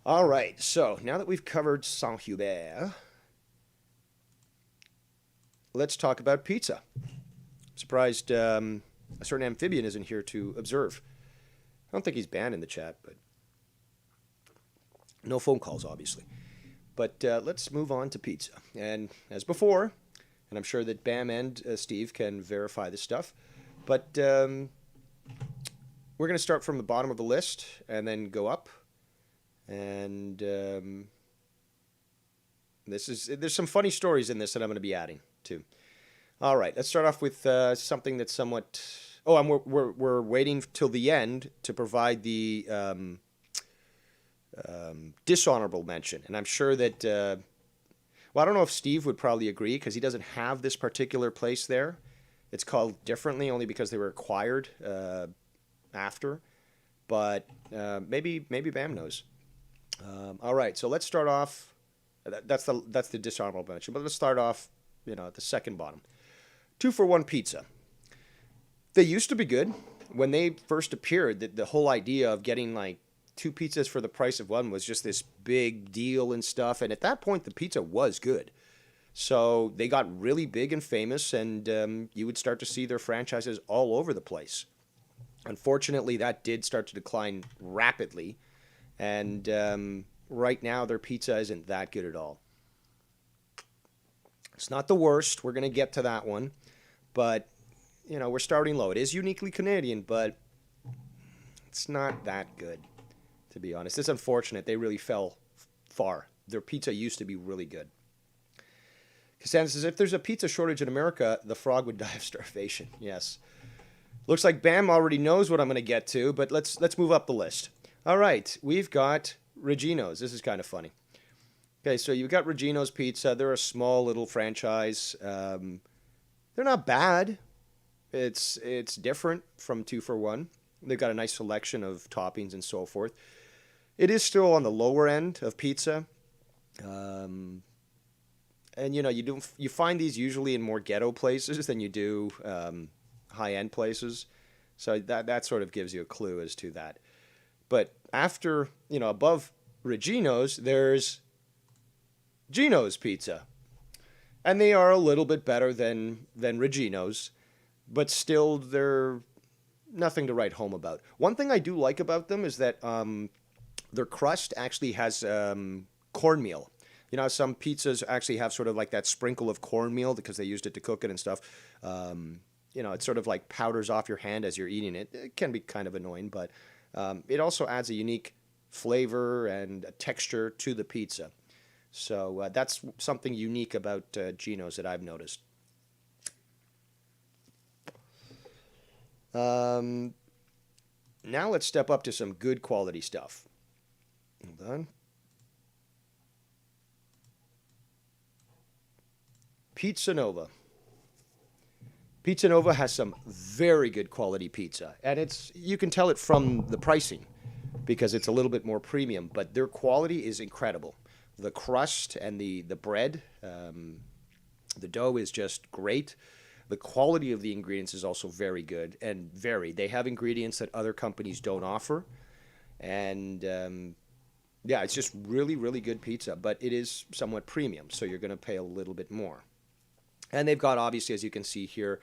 All right, so now that we've covered Saint Hubert, let's talk about pizza. Surprised a certain amphibian isn't here to observe. I don't think he's banned in the chat, but no phone calls, obviously. But let's move on to pizza. And as before, and I'm sure that Bam and Steve can verify this stuff, but we're going to start from the bottom of the list and then go up. And there's some funny stories in this that I'm going to be adding too. All right, let's start off with something that's somewhat. Oh, and we're waiting till the end to provide the dishonorable mention, and I'm sure that. Well, I don't know if Steve would probably agree because he doesn't have this particular place there. It's called differently only because they were acquired after, but maybe Bam knows. All right, so let's start off. That's the dishonorable mention, but let's start off, at the second bottom. 2-for-1 pizza. They used to be good when they first appeared. The whole idea of getting like 2 pizzas for the price of one was just this big deal and stuff. And at that point, the pizza was good. So they got really big and famous, and you would start to see their franchises all over the place. Unfortunately, that did start to decline rapidly. And right now, their pizza isn't that good at all. It's not the worst. We're going to get to that one. But, we're starting low. It is uniquely Canadian, but it's not that good, to be honest. It's unfortunate. They really fell far. Their pizza used to be really good. Cassandra says, if there's a pizza shortage in America, the frog would die of starvation. Yes. Looks like Bam already knows what I'm going to get to, but let's move up the list. All right, we've got Regino's. This is kind of funny. Okay, so you've got Regino's Pizza. They're a small little franchise. They're not bad. It's different from 2-for-1. They've got a nice selection of toppings and so forth. It is still on the lower end of pizza. And you find these usually in more ghetto places than you do high-end places. So that sort of gives you a clue as to that. But after, above Regino's, there's Gino's Pizza. And they are a little bit better than Regino's, but still they're nothing to write home about. One thing I do like about them is that their crust actually has cornmeal. Some pizzas actually have sort of like that sprinkle of cornmeal because they used it to cook it and stuff. It sort of like powders off your hand as you're eating it. It can be kind of annoying, but it also adds a unique flavor and a texture to the pizza. So that's something unique about Gino's that I've noticed. Now let's step up to some good quality stuff. Hold on. Pizza Nova. Pizza Nova has some very good quality pizza, and you can tell it from the pricing because it's a little bit more premium, but their quality is incredible. The crust and the bread, the dough is just great. The quality of the ingredients is also very good and varied. They have ingredients that other companies don't offer, and it's just really, really good pizza, but it is somewhat premium, so you're going to pay a little bit more. And they've got, obviously, as you can see here,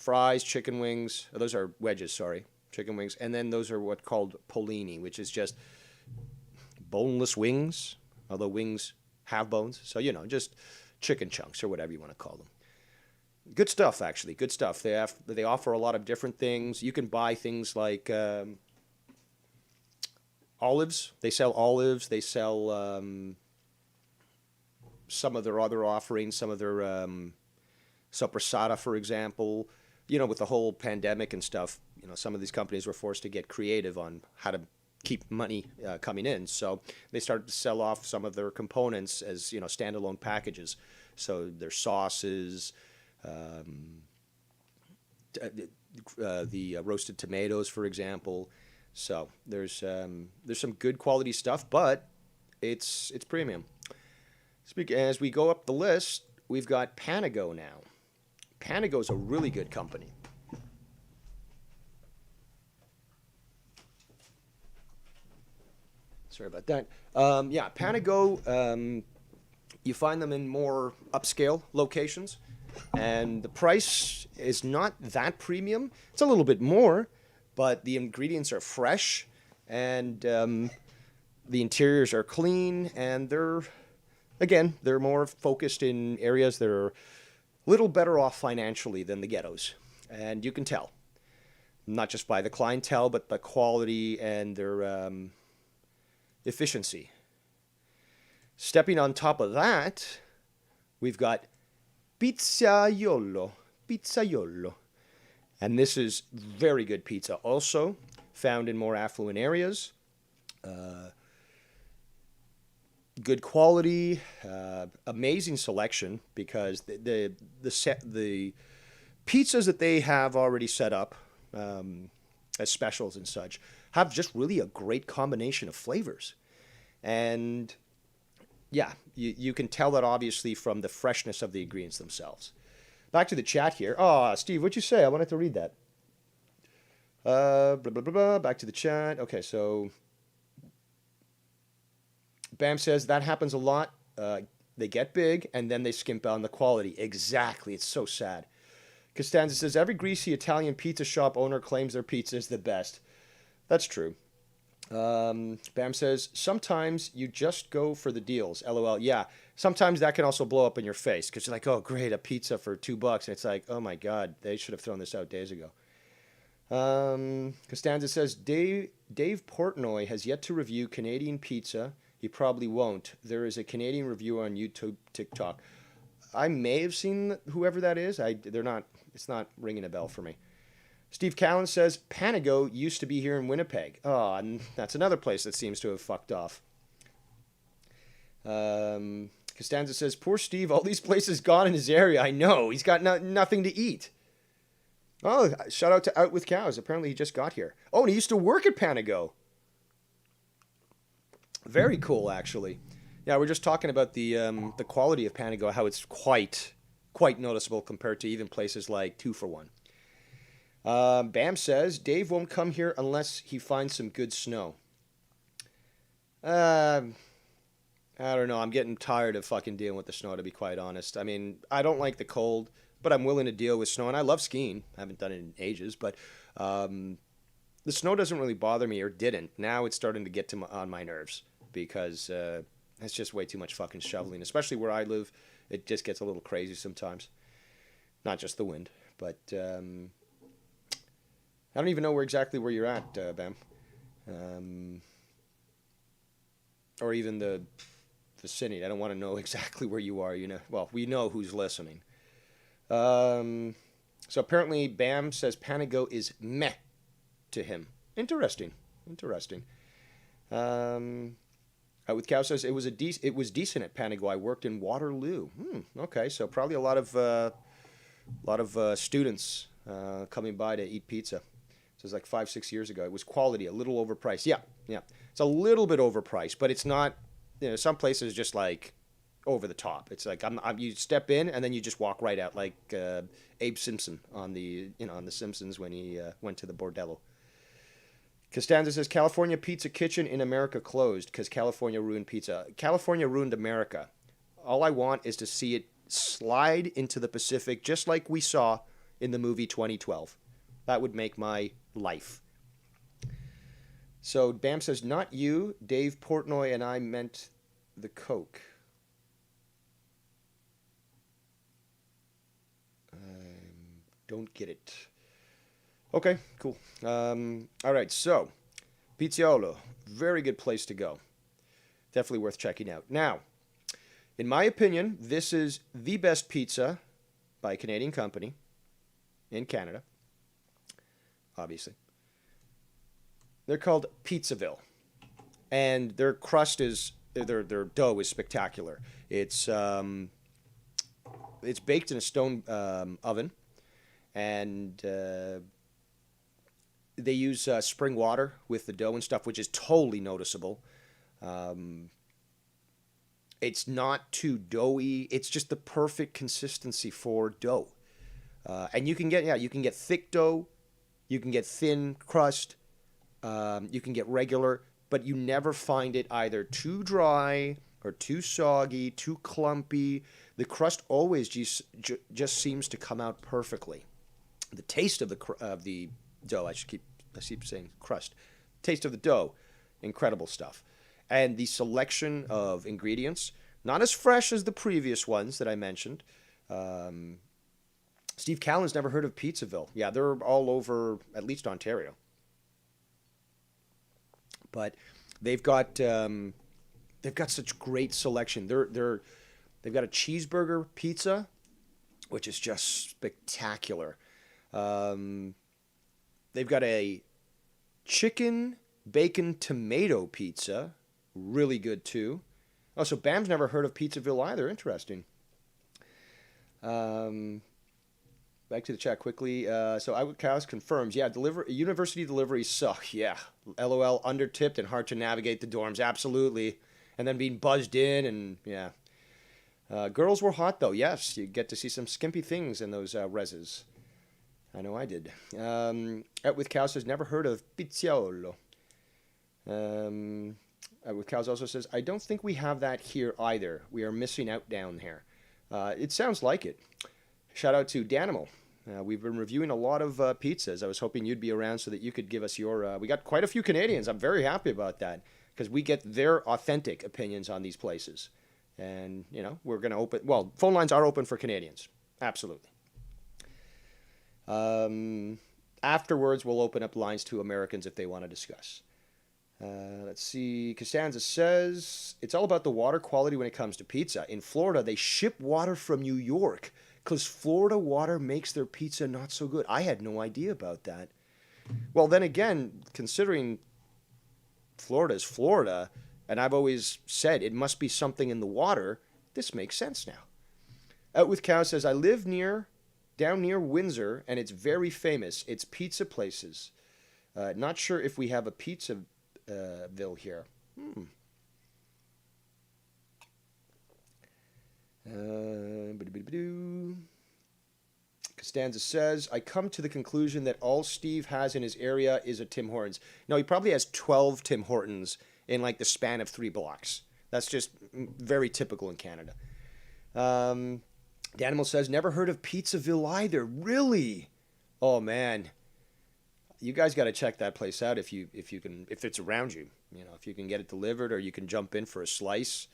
fries, chicken wings. Those are wedges, sorry, chicken wings. And then those are what called polini, which is just boneless wings, although wings have bones. So, just chicken chunks or whatever you want to call them. Good stuff, actually. Good stuff. They offer a lot of different things. You can buy things like olives. They sell olives. They sell some of their other offerings, some of their soppressata, for example. With the whole pandemic and stuff, some of these companies were forced to get creative on how to keep money coming in. So they started to sell off some of their components as, standalone packages. So their sauces, the roasted tomatoes, for example. So there's some good quality stuff, but it's premium. As we go up the list, we've got Panago now. Panago is a really good company. Sorry about that. Panago, you find them in more upscale locations, and the price is not that premium. It's a little bit more, but the ingredients are fresh, and the interiors are clean, and they're more focused in areas that are a little better off financially than the ghettos. And you can tell, not just by the clientele, but the quality and their efficiency. Stepping on top of that, we've got Pizzaiolo. And this is very good pizza. Also found in more affluent areas. Good quality, amazing selection, because the pizzas that they have already set up as specials and such have just really a great combination of flavors. And yeah, you can tell that obviously from the freshness of the ingredients themselves. Back to the chat here. Oh, Steve, what'd you say? I wanted to read that. Blah, blah, blah, blah. Back to the chat. Okay, so Bam says that happens a lot. They get big and then they skimp on the quality. Exactly. It's so sad. Costanza says every greasy Italian pizza shop owner claims their pizza is the best. That's true. Bam says sometimes you just go for the deals. LOL. Yeah. Sometimes that can also blow up in your face because you're like, oh, great, a pizza for $2. And it's like, oh my God, they should have thrown this out days ago. Costanza says Dave Portnoy has yet to review Canadian pizza. He probably won't. There is a Canadian reviewer on YouTube, TikTok. I may have seen whoever that is. It's not ringing a bell for me. Steve Callan says Panago used to be here in Winnipeg. Oh, and that's another place that seems to have fucked off. Costanza says, poor Steve, all these places gone in his area. I know. He's got nothing to eat. Oh, shout out to Out With Cows. Apparently he just got here. Oh, and he used to work at Panago. Very cool, actually. Yeah, we're just talking about the quality of Panago, how it's quite noticeable compared to even places like 2 for $1. Bam says, Dave won't come here unless he finds some good snow. I don't know. I'm getting tired of fucking dealing with the snow, to be quite honest. I mean, I don't like the cold, but I'm willing to deal with snow, and I love skiing. I haven't done it in ages, but the snow doesn't really bother me, or didn't. Now it's starting to get on my nerves because it's just way too much fucking shoveling, especially where I live. It just gets a little crazy sometimes. Not just the wind, but I don't even know exactly where you're at, Bam. Or even the vicinity. I don't want to know exactly where you are. Well, we know who's listening. So apparently Bam says Panago is meh to him. Interesting. With Cow says it was decent at Panago. I worked in Waterloo. Okay, so probably a lot of students coming by to eat pizza. So it was like 5-6 years ago. It was quality, a little overpriced. Yeah. It's a little bit overpriced, but it's not. Some places just like over the top. It's like you step in and then you just walk right out, like Abe Simpson on the Simpsons when he went to the bordello. Costanza says California Pizza Kitchen in America closed because California ruined pizza. California ruined America. All I want is to see it slide into the Pacific, just like we saw in the movie 2012. That would make my life. So Bam says, not you, Dave Portnoy and I meant the Coke. Don't get it. Okay, cool. All right, so Pizziolo, very good place to go. Definitely worth checking out. Now, in my opinion, this is the best pizza by a Canadian company in Canada, obviously. They're called Pizzaville, and their crust is their dough is spectacular. It's baked in a stone oven, and they use spring water with the dough and stuff, which is totally noticeable. It's not too doughy. It's just the perfect consistency for dough. And you can get thick dough, you can get thin crust, you can get regular, but you never find it either too dry or too soggy, too clumpy. The crust always just seems to come out perfectly. The taste of the dough, I keep saying crust. Taste of the dough, incredible stuff. And the selection of ingredients, not as fresh as the previous ones that I mentioned. Steve Callan's never heard of Pizzaville. Yeah, they're all over, at least Ontario. But they've got such great selection. They've got a cheeseburger pizza, which is just spectacular. They've got a chicken bacon tomato pizza, really good too. Oh, so Bam's never heard of Pizzaville either. Interesting. Back to the chat quickly. So I would Cows confirms, yeah, university deliveries suck. Yeah, LOL, undertipped and hard to navigate the dorms. Absolutely. And then being buzzed in and yeah. Girls were hot though. Yes, you get to see some skimpy things in those reses. I know I did. Out with Cows says, never heard of Pizziolo. Out with Cows also says, I don't think we have that here either. We are missing out down here. It sounds like it. Shout out to Danimal. We've been reviewing a lot of pizzas. I was hoping you'd be around so that you could give us your... we got quite a few Canadians. I'm very happy about that because we get their authentic opinions on these places. And, you know, we're going to open... Well, phone lines are open for Canadians. Absolutely. Afterwards, we'll open up lines to Americans if they want to discuss. Let's see. Costanza says, it's all about the water quality when it comes to pizza. In Florida, they ship water from New York because Florida water makes their pizza not so good. I had no idea about that. Well, then again, considering Florida is Florida, and I've always said it must be something in the water, this makes sense now. Out with Cow says, I live down near Windsor, and it's very famous. It's pizza places. Not sure if we have a Pizzaville here. Costanza says, I come to the conclusion that all Steve has in his area is a Tim Hortons. No, he probably has 12 Tim Hortons in like the span of 3 blocks. That's just very typical in Canada. Danimal says, never heard of Pizzaville either. Really? Oh man. You guys got to check that place out if it's around you. You know, if you can get it delivered or you can jump in for a slice.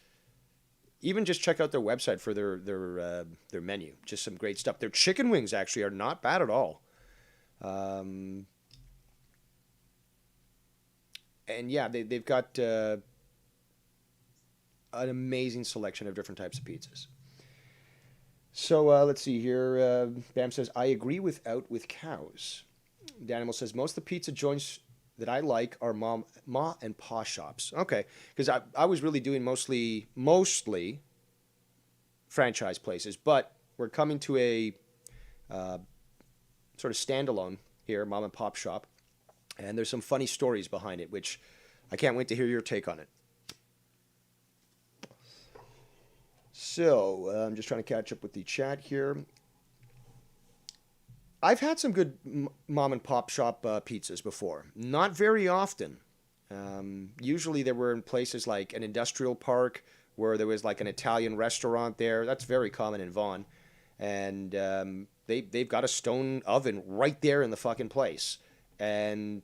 Even just check out their website for their menu. Just some great stuff. Their chicken wings actually are not bad at all. And yeah, they've got an amazing selection of different types of pizzas. So let's see here. Bam says, I agree with Out with Cows. Danimal says, most of the pizza joints that I like are ma and pa shops. Okay, because I was really doing mostly franchise places, but we're coming to a sort of standalone here, mom and pop shop, and there's some funny stories behind it, which I can't wait to hear your take on it. So I'm just trying to catch up with the chat here. I've had some good mom and pop shop pizzas before. Not very often. Usually they were in places like an industrial park where there was like an Italian restaurant there. That's very common in Vaughan. And they've got a stone oven right there in the fucking place. And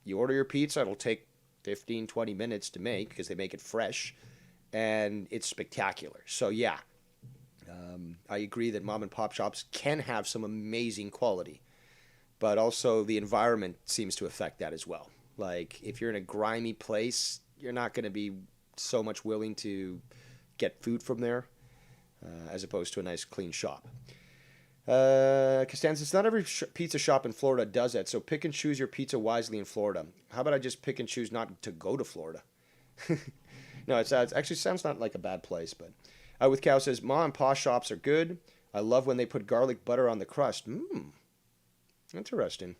you order your pizza, it'll take 15, 20 minutes to make because they make it fresh. And it's spectacular. So, yeah, I agree that mom and pop shops can have some amazing quality. But also the environment seems to affect that as well. Like, if you're in a grimy place, you're not going to be so much willing to get food from there as opposed to a nice, clean shop. Costanza says, not every pizza shop in Florida does that, so pick and choose your pizza wisely in Florida. How about I just pick and choose not to go to Florida? No, it actually sounds not like a bad place, but with Cow says, Ma and Pa shops are good. I love when they put garlic butter on the crust. Interesting.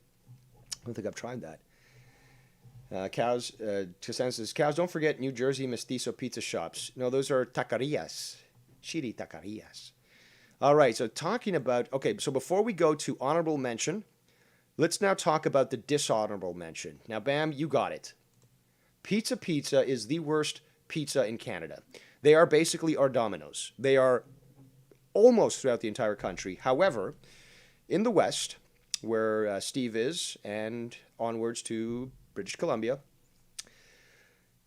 I don't think I've tried that. Costanza says, Cows, don't forget New Jersey Mestizo pizza shops. No, those are taquerias. Shitty taquerias. All right, so so before we go to honorable mention, let's now talk about the dishonorable mention. Now, Bam, you got it. Pizza Pizza is the worst pizza in Canada. They are basically our Domino's. They are almost throughout the entire country. However, in the West, where Steve is, and onwards to British Columbia,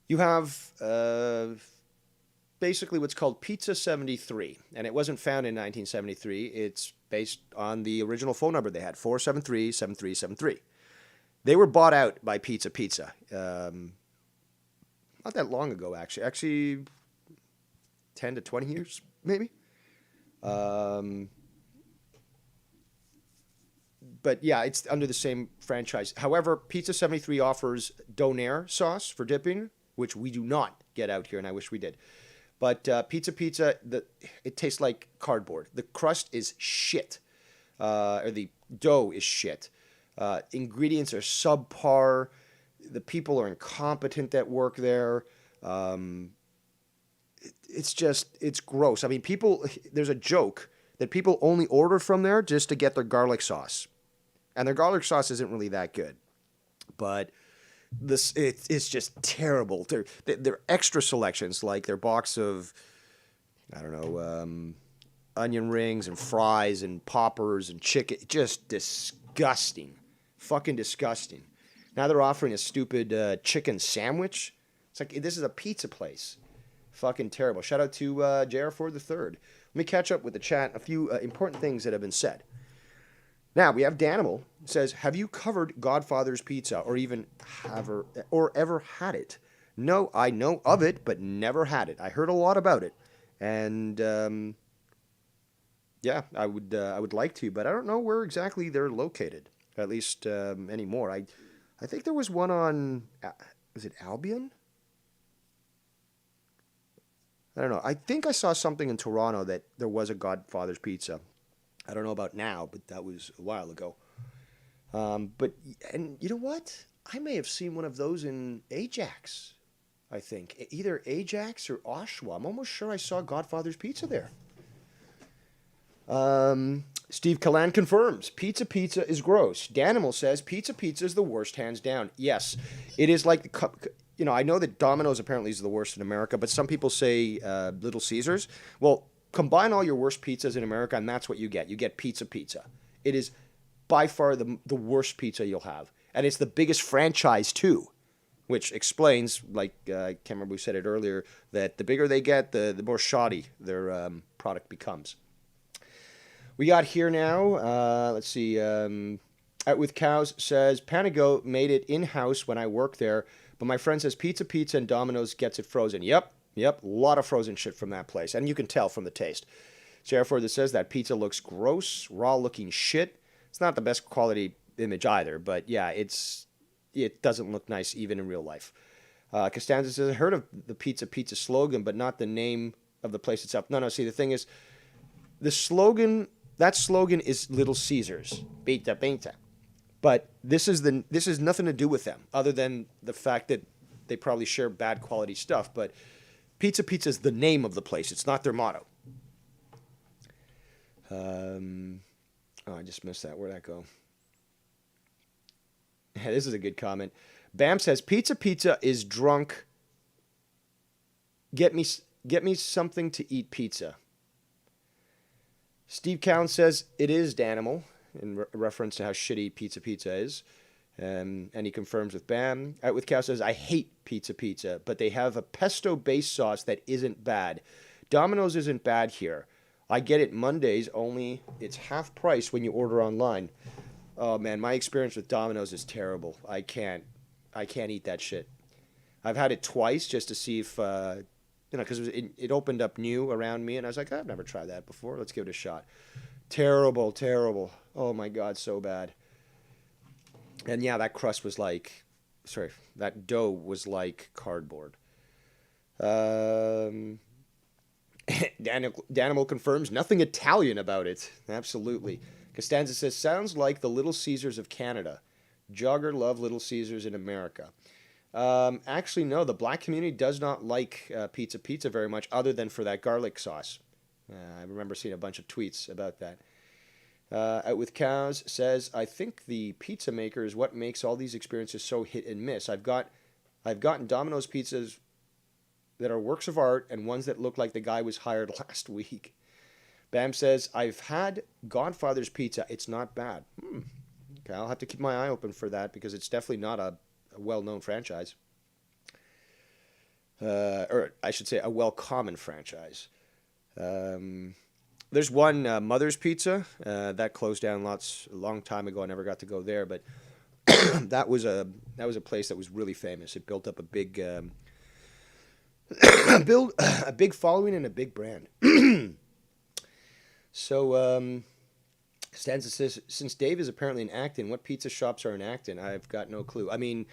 you have basically what's called Pizza 73. And it wasn't found in 1973. It's based on the original phone number they had, 473-7373. They were bought out by Pizza Pizza. Not that long ago, actually. Actually, 10 to 20 years, maybe. But yeah, it's under the same franchise. However, Pizza 73 offers Donair sauce for dipping, which we do not get out here, and I wish we did. But Pizza Pizza, it tastes like cardboard. The crust is shit, or the dough is shit. Ingredients are subpar. The people are incompetent that work there. It's gross. I mean, there's a joke that people only order from there just to get their garlic sauce. And their garlic sauce isn't really that good. But it's just terrible. They're extra selections, like their box of, I don't know, onion rings and fries and poppers and chicken. Just disgusting. Fucking disgusting. Now they're offering a stupid chicken sandwich. It's like, this is a pizza place. Fucking terrible. Shout out to J.R. Ford III. Let me catch up with the chat. A few important things that have been said. Now, we have Danimal. Says, have you covered Godfather's Pizza or ever had it? No, I know of it, but never had it. I heard a lot about it. And, yeah, I would like to, but I don't know where exactly they're located, at least anymore. I think there was one on, was it Albion? I don't know. I think I saw something in Toronto that there was a Godfather's Pizza. I don't know about now, but that was a while ago. And you know what? I may have seen one of those in Ajax, I think. Either Ajax or Oshawa. I'm almost sure I saw Godfather's Pizza there. Steve Callan confirms Pizza Pizza is gross. Danimal says Pizza Pizza is the worst, hands down. Yes, it is like I know that Domino's apparently is the worst in America, but some people say Little Caesars. Well, combine all your worst pizzas in America, and that's what you get. You get Pizza Pizza. It is by far the worst pizza you'll have, and it's the biggest franchise too, which explains, like I can't remember who said it earlier, that the bigger they get, the more shoddy their product becomes. We got here now, let's see, Out With Cows says, Panago made it in-house when I worked there, but my friend says Pizza Pizza and Domino's gets it frozen. Yep, a lot of frozen shit from that place, and you can tell from the taste. Therefore, that says that pizza looks gross, raw-looking shit. It's not the best quality image either, but yeah, it doesn't look nice even in real life. Costanza says, I heard of the Pizza Pizza slogan, but not the name of the place itself. No, see, the thing is, the slogan... That slogan is Little Caesars, Pizza Pizza. But this is nothing to do with them, other than the fact that they probably share bad quality stuff. But Pizza Pizza is the name of the place. It's not their motto. I just missed that. Where'd that go? Yeah, this is a good comment. Bam says, Pizza Pizza is drunk. Get me something to eat pizza. Steve Cowan says it is Danimal, in reference to how shitty Pizza is. And he confirms with Bam. Out with Cow says, I hate Pizza, but they have a pesto-based sauce that isn't bad. Domino's isn't bad here. I get it Mondays, only it's half price when you order online. Oh, man, my experience with Domino's is terrible. I can't eat that shit. I've had it twice just to see if, because it opened up new around me, and I was like, I've never tried that before. Let's give it a shot. Terrible. Oh, my God, so bad. And yeah, that crust was that dough was like cardboard. Danimal confirms nothing Italian about it. Absolutely. Costanza says, sounds like the Little Caesars of Canada. Jogger love Little Caesars in America. Actually, no, the black community does not like pizza very much, other than for that garlic sauce. I remember seeing a bunch of tweets about that. Out with Cows says, I think the pizza maker is what makes all these experiences so hit and miss. I've gotten Domino's pizzas that are works of art and ones that look like the guy was hired last week. Bam says, I've had Godfather's Pizza. It's not bad. Okay, I'll have to keep my eye open for that because it's definitely not a well-known franchise. Or I should say a well-common franchise. There's one Mother's Pizza that closed down a long time ago. I never got to go there, but that was a place that was really famous. It built up a big a big following and a big brand. So Stanza says, since Dave is apparently in Acton, what pizza shops are in Acton? I've got no clue. I mean,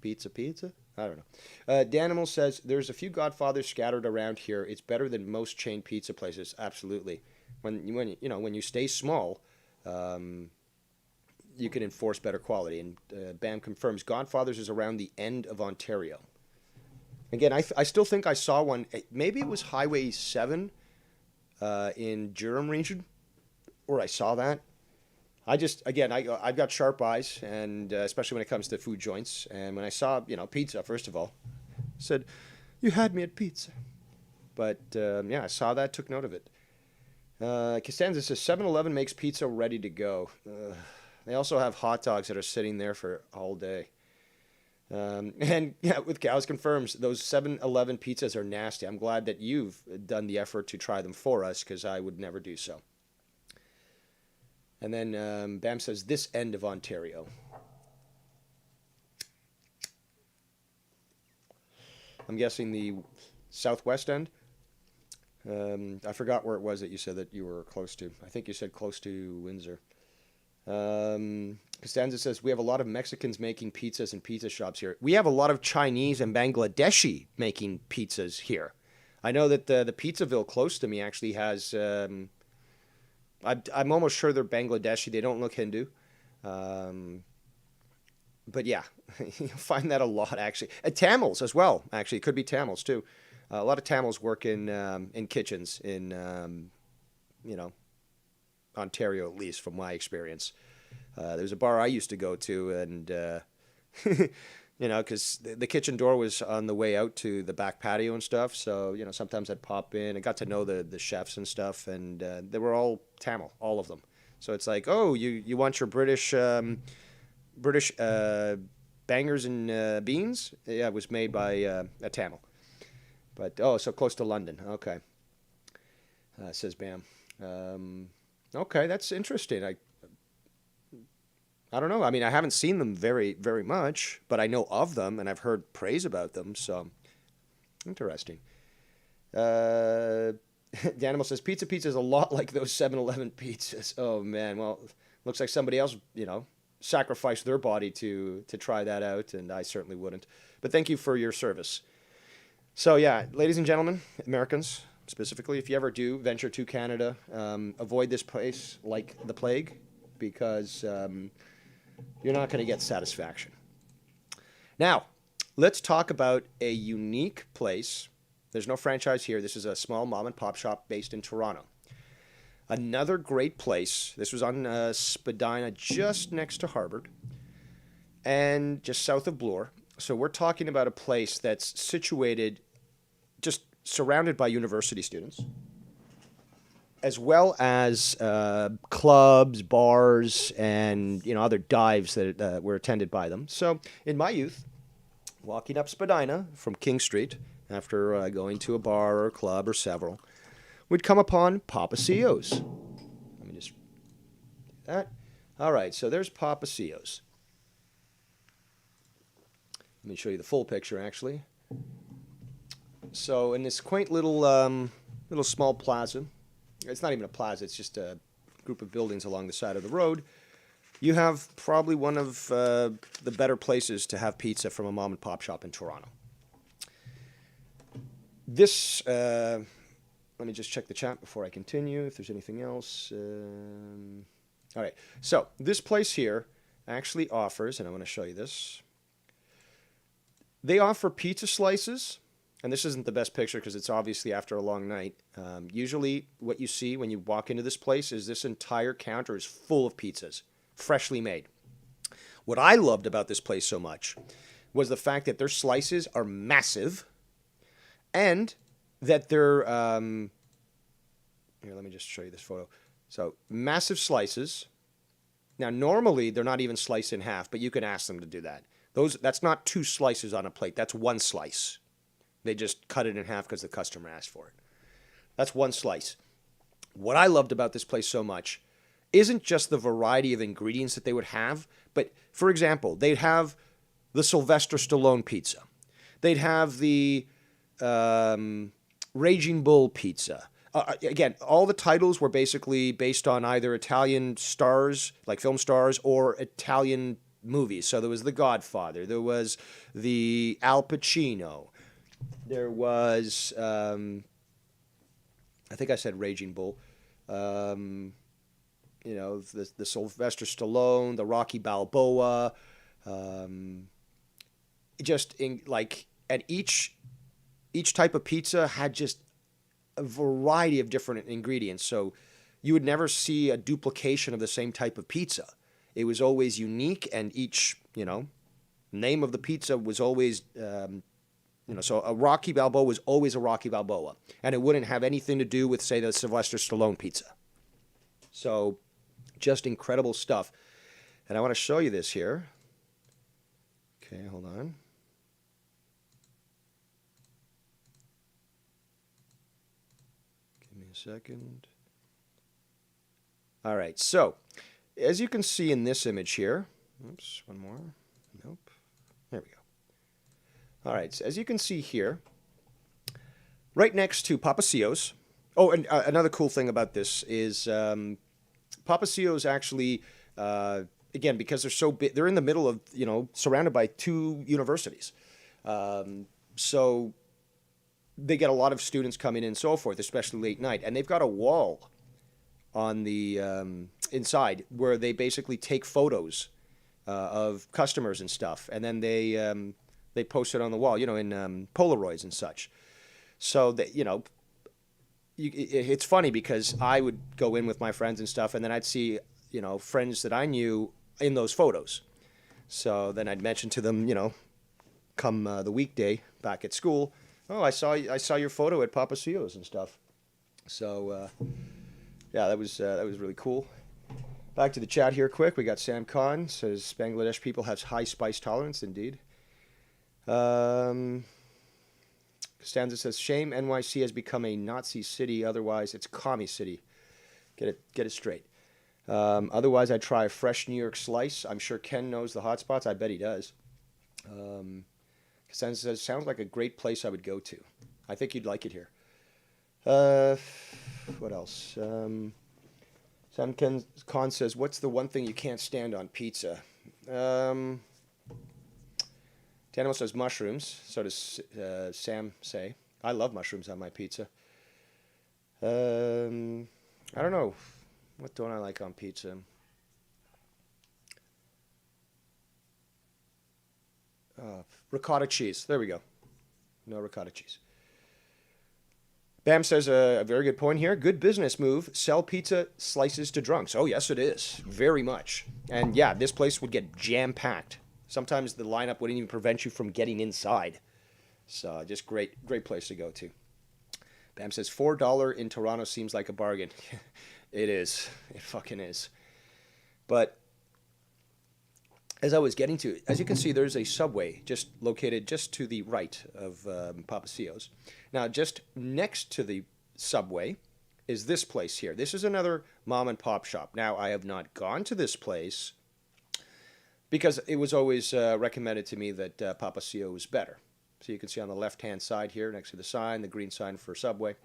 pizza? I don't know. Danimal says, there's a few Godfathers scattered around here. It's better than most chain pizza places. Absolutely. When you stay small, you can enforce better quality. And Bam confirms Godfathers is around the end of Ontario. Again, I still think I saw one. Maybe it was Highway 7 in Durham region, where I saw that. I've got sharp eyes, and especially when it comes to food joints. And when I saw, pizza, first of all, I said, you had me at pizza. But, I saw that, took note of it. Costanza says, 7-Eleven makes pizza ready to go. They also have hot dogs that are sitting there for all day. With Cows confirms, those 7-Eleven pizzas are nasty. I'm glad that you've done the effort to try them for us, because I would never do so. And then Bam says, this end of Ontario. I'm guessing the southwest end. I forgot where it was that you said that you were close to. I think you said close to Windsor. Costanza says, we have a lot of Mexicans making pizzas in pizza shops here. We have a lot of Chinese and Bangladeshi making pizzas here. I know that the Pizzaville close to me actually has... I'm almost sure they're Bangladeshi. They don't look Hindu. But yeah, you'll find that a lot, actually. Tamils as well, actually. It could be Tamils, too. A lot of Tamils work in kitchens in, Ontario, at least, from my experience. There's a bar I used to go to, and, because the kitchen door was on the way out to the back patio and stuff. So, sometimes I'd pop in. I got to know the chefs and stuff, and they were all Tamil, all of them. So it's like, oh, you want your British bangers and beans? Yeah, it was made by a Tamil. But, so close to London. Okay. Says Bam. Okay, that's interesting. I don't know. I mean, I haven't seen them very, very much, but I know of them, and I've heard praise about them, so interesting. Danimal says, pizza is a lot like those 7-Eleven pizzas. Oh, man. Well, looks like somebody else, sacrificed their body to try that out, and I certainly wouldn't. But thank you for your service. So, yeah, ladies and gentlemen, Americans, specifically, if you ever do venture to Canada, avoid this place like the plague, because... you're not going to get satisfaction. Now, let's talk about a unique place. There's no franchise here. This is a small mom-and-pop shop based in Toronto. Another great place. This was on Spadina, just next to Harvard, and just south of Bloor. So we're talking about a place that's situated, just surrounded by university students. as well as clubs, bars, and other dives that were attended by them. So in my youth, walking up Spadina from King Street after going to a bar or a club or several, we'd come upon Papacios. Let me just do that. All right, so there's Papacios. Let me show you the full picture, actually. So in this quaint little small plaza, it's not even a plaza, it's just a group of buildings along the side of the road, you have probably one of the better places to have pizza from a mom and pop shop in Toronto. This, let me just check the chat before I continue, if there's anything else. All right, so this place here actually offers, and I want to show you this, they offer pizza slices, and this isn't the best picture because it's obviously after a long night. Usually what you see when you walk into this place is this entire counter is full of pizzas, freshly made. What I loved about this place so much was the fact that their slices are massive and that they're... here, let me just show you this photo. So, massive slices. Now, normally they're not even sliced in half, but you can ask them to do that. That's not 2 slices on a plate. That's 1 slice. They just cut it in half because the customer asked for it. That's 1 slice. What I loved about this place so much isn't just the variety of ingredients that they would have, but, for example, they'd have the Sylvester Stallone pizza. They'd have the Raging Bull pizza. Again, all the titles were basically based on either Italian stars, like film stars, or Italian movies. So there was The Godfather, there was the Al Pacino, there was, I think I said Raging Bull, the Sylvester Stallone, the Rocky Balboa, and each type of pizza had just a variety of different ingredients. So you would never see a duplication of the same type of pizza. It was always unique, and each, name of the pizza was always, so a Rocky Balboa was always a Rocky Balboa. And it wouldn't have anything to do with, say, the Sylvester Stallone pizza. So just incredible stuff. And I want to show you this here. Okay, hold on. Give me a second. All right, so as you can see in this image here, oops, one more, nope, there we go. All right, so as you can see here, right next to Papacios, oh, and another cool thing about this is Papacios actually, again, because they're so big, they're in the middle of, surrounded by 2 universities. So they get a lot of students coming in and so forth, especially late night, and they've got a wall on the inside where they basically take photos of customers and stuff, and then they post it on the wall, in Polaroids and such. So that it's funny because I would go in with my friends and stuff, and then I'd see friends that I knew in those photos. So then I'd mention to them, come the weekday back at school, oh, I saw your photo at Papacios and stuff. So. Yeah, that was really cool. Back to the chat here quick. We got Sam Khan says Bangladesh people have high spice tolerance. Indeed. Costanza says shame NYC has become a Nazi city. Otherwise, it's commie city. Get it straight. Otherwise, I'd try a fresh New York slice. I'm sure Ken knows the hot spots. I bet he does. Costanza says sounds like a great place I would go to. I think you'd like it here. What else? Sam Khan says, what's the one thing you can't stand on pizza? Tanimo says mushrooms. So does Sam say. I love mushrooms on my pizza. I don't know. What don't I like on pizza? Ricotta cheese. There we go. No ricotta cheese. Bam says a very good point here. Good business move. Sell pizza slices to drunks. Oh, yes, it is. Very much. And yeah, this place would get jam-packed. Sometimes the lineup wouldn't even prevent you from getting inside. So just great place to go to. Bam says $4 in Toronto seems like a bargain. It is. It fucking is. But as I was getting to, as you can see, there's a Subway just located just to the right of Papasio's. Now, just next to the Subway is this place here. This is another mom and pop shop. Now, I have not gone to this place because it was always recommended to me that Papasio was better. So you can see on the left-hand side here, next to the sign, the green sign for Subway.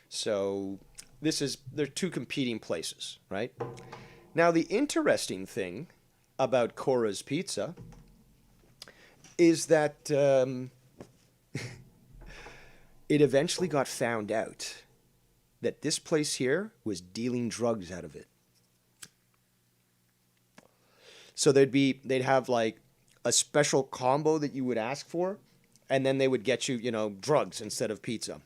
So they're two competing places, right? Now, the interesting thing about Cora's Pizza is that it eventually got found out that this place here was dealing drugs out of it. So they'd have like a special combo that you would ask for, and then they would get you, drugs instead of pizza.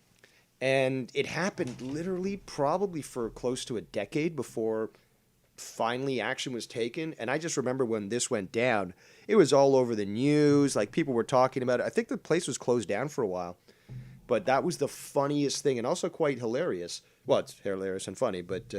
And it happened literally probably for close to a decade before finally action was taken. And I just remember when this went down, it was all over the news. Like, people were talking about it. I think the place was closed down for a while. But that was the funniest thing, and also quite hilarious. Well, it's hilarious and funny, but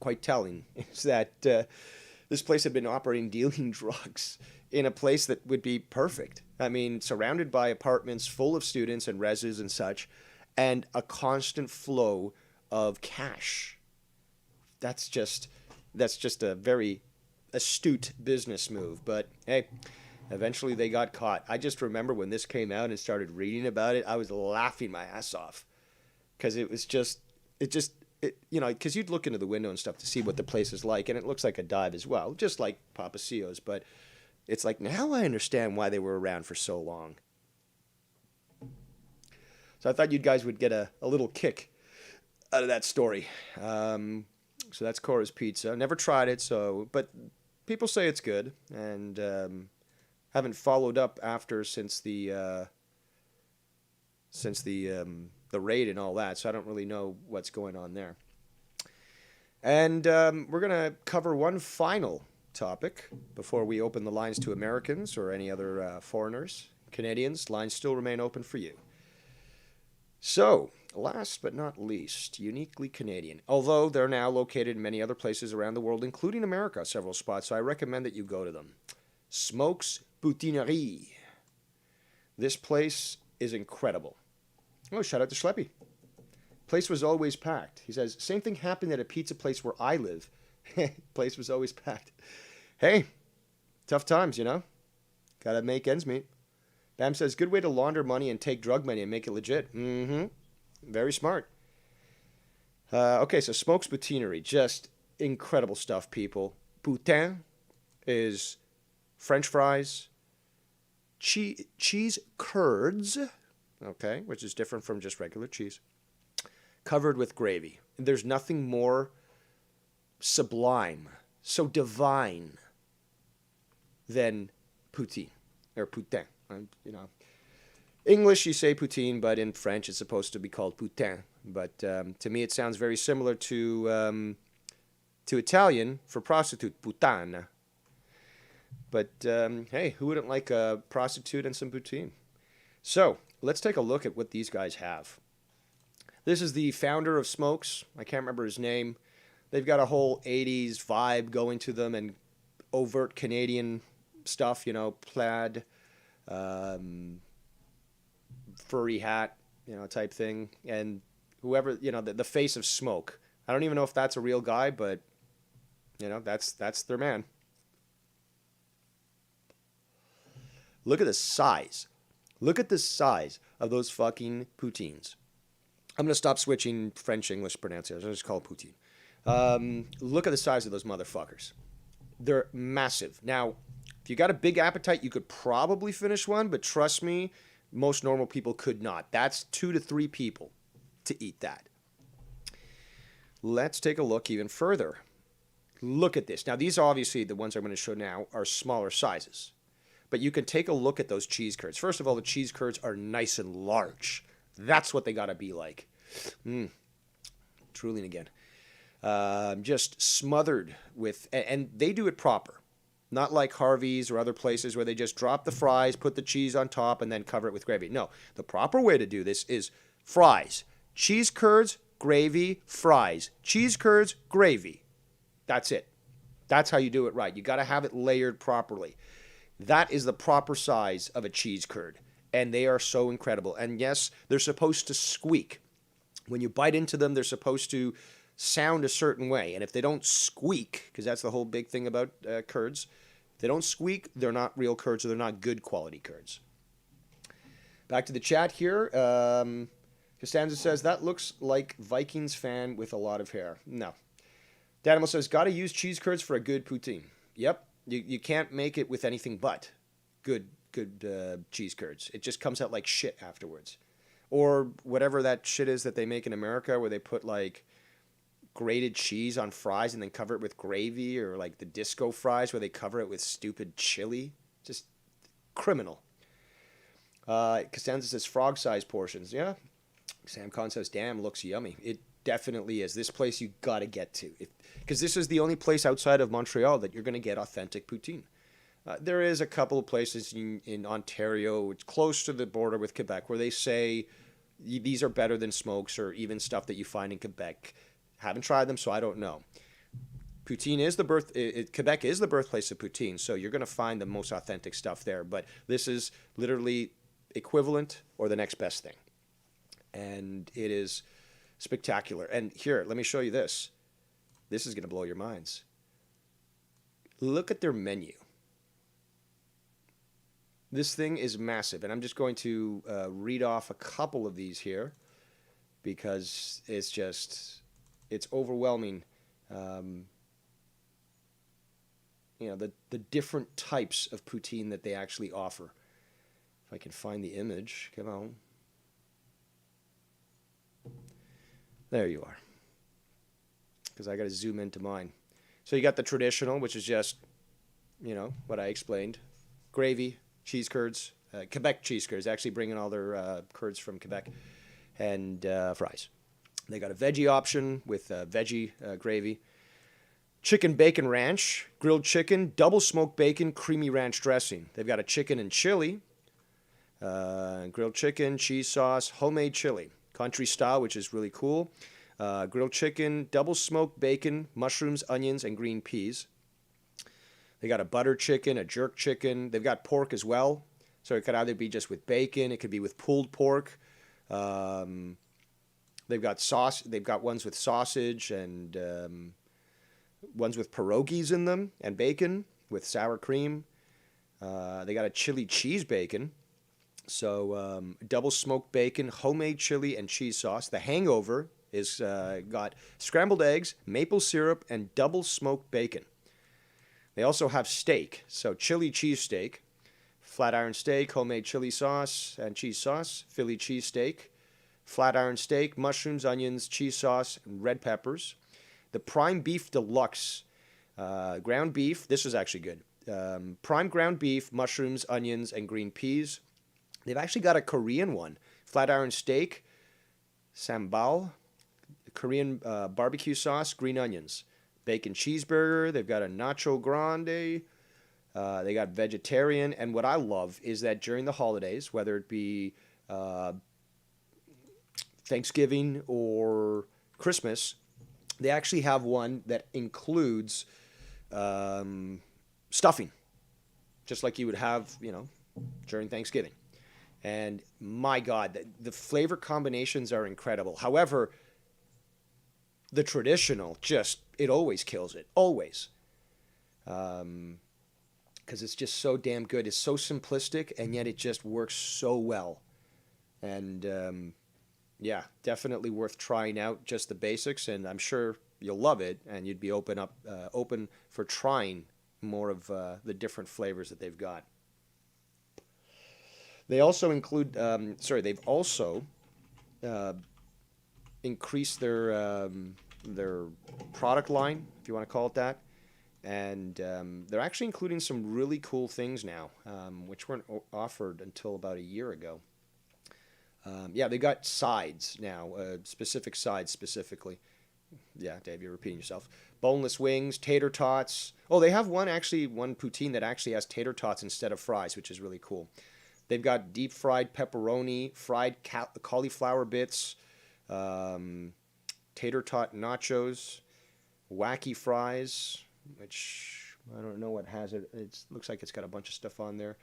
quite telling is that this place had been operating dealing drugs in a place that would be perfect. I mean, surrounded by apartments full of students and reses and such, and a constant flow of cash. That's just a very astute business move. But hey, eventually they got caught. I just remember when this came out and started reading about it, I was laughing my ass off, because it was just because you'd look into the window and stuff to see what the place is like, and it looks like a dive as well, just like Papasio's. But it's like, now I understand why they were around for so long. So I thought you guys would get a little kick out of that story. So that's Cora's Pizza. Never tried it, but people say it's good, and haven't followed up after since the raid and all that. So I don't really know what's going on there. And we're gonna cover one final topic before we open the lines to Americans or any other foreigners. Canadians, lines still remain open for you. So, last but not least, uniquely Canadian. Although they're now located in many other places around the world, including America, several spots, so I recommend that you go to them. Smokes Poutinerie. This place is incredible. Oh, shout out to Schleppy. Place was always packed. He says, same thing happened at a pizza place where I live. Place was always packed. Hey, tough times, Gotta make ends meet. Bam says, good way to launder money and take drug money and make it legit. Mm-hmm. Very smart. Okay, so Smokes Poutinerie. Just incredible stuff, people. Poutine is French fries, cheese curds, okay, which is different from just regular cheese, covered with gravy. There's nothing more sublime, so divine, than poutine, or poutine. English you say poutine, but in French it's supposed to be called poutine. But to me it sounds very similar to Italian for prostitute, puttana. But hey, who wouldn't like a prostitute and some poutine? So let's take a look at what these guys have. This is the founder of Smokes. I can't remember his name. They've got a whole 80s vibe going to them, and overt Canadian stuff, plaid, furry hat, type thing. And whoever, the face of Smoke. I don't even know if that's a real guy, but, that's their man. Look at the size. Look at the size of those fucking poutines. I'm going to stop switching French-English pronunciation. I'll just call it poutine. Look at the size of those motherfuckers. They're massive. Now, if you got a big appetite, you could probably finish one, but trust me, most normal people could not. That's 2 to 3 people to eat that. Let's take a look even further. Look at this. Now, these obviously, the ones I'm going to show now, are smaller sizes. But you can take a look at those cheese curds. First of all, the cheese curds are nice and large. That's what they got to be like. Drooling again. Just smothered with, and they do it proper. Not like Harvey's or other places where they just drop the fries, put the cheese on top, and then cover it with gravy. No, the proper way to do this is fries, cheese curds, gravy, fries. Cheese curds, gravy. That's it. That's how you do it right. You got to have it layered properly. That is the proper size of a cheese curd. And they are so incredible. And yes, they're supposed to squeak. When you bite into them, they're supposed to sound a certain way. And if they don't squeak, because that's the whole big thing about curds, if they don't squeak, they're not real curds, or they're not good quality curds. Back to the chat here. Costanza says, that looks like Vikings fan with a lot of hair. No. Danimal says, got to use cheese curds for a good poutine. Yep. You can't make it with anything but good cheese curds. It just comes out like shit afterwards. Or whatever that shit is that they make in America, where they put like grated cheese on fries and then cover it with gravy, or like the disco fries where they cover it with stupid chili. Just criminal. Costanza says frog-sized portions. Yeah. Sam Khan says, damn, looks yummy. It definitely is. This place you got to get to. Because this is the only place outside of Montreal that you're going to get authentic poutine. There is a couple of places in Ontario, it's close to the border with Quebec, where they say these are better than smokes, or even stuff that you find in Quebec. Haven't tried them, so I don't know. Poutine is Quebec is the birthplace of poutine, so you're going to find the most authentic stuff there. But this is literally equivalent or the next best thing. And it is spectacular. And here, let me show you this. This is going to blow your minds. Look at their menu. This thing is massive. And I'm just going to read off a couple of these here, because it's overwhelming. The different types of poutine that they actually offer. If I can find the image, come on. There you are. Because I got to zoom into mine. So you got the traditional, which is just, what I explained. Gravy, cheese curds, Quebec cheese curds, actually bringing all their curds from Quebec, and fries. They got a veggie option with veggie gravy. Chicken bacon ranch, grilled chicken, double smoked bacon, creamy ranch dressing. They've got a chicken and chili, grilled chicken, cheese sauce, homemade chili. Country style, which is really cool. Grilled chicken, double smoked bacon, mushrooms, onions, and green peas. They got a butter chicken, a jerk chicken. They've got pork as well. So it could either be just with bacon. It could be with pulled pork. They've got sauce. They've got ones with sausage, and ones with pierogies in them, and bacon with sour cream. They got a chili cheese bacon. So double smoked bacon, homemade chili, and cheese sauce. The Hangover is got scrambled eggs, maple syrup, and double smoked bacon. They also have steak, so chili cheese steak, flat iron steak, homemade chili sauce and cheese sauce, Philly cheese steak, flat iron steak, mushrooms, onions, cheese sauce, and red peppers. The prime beef deluxe, ground beef. This is actually good. Prime ground beef, mushrooms, onions, and green peas. They've actually got a Korean one. Flat iron steak, sambal, Korean barbecue sauce, green onions. Bacon cheeseburger. They've got a nacho grande. They got vegetarian. And what I love is that during the holidays, whether it be Thanksgiving or Christmas, they actually have one that includes stuffing. Just like you would have, during Thanksgiving. And my God, the flavor combinations are incredible. However, the traditional it always kills it. Always. Because it's just so damn good. It's so simplistic, and yet it just works so well. And definitely worth trying out, just the basics. And I'm sure you'll love it, and you'd be open for trying more of the different flavors that they've got. They also include, they've also increased their product line, if you want to call it that. And they're actually including some really cool things now, which weren't offered until about a year ago. They got sides now, specific sides specifically. Yeah, Dave, you're repeating yourself. Boneless wings, tater tots. Oh, they have one poutine that actually has tater tots instead of fries, which is really cool. They've got deep fried pepperoni, fried cauliflower bits, tater tot nachos, wacky fries, which I don't know what has it. It looks like it's got a bunch of stuff on there.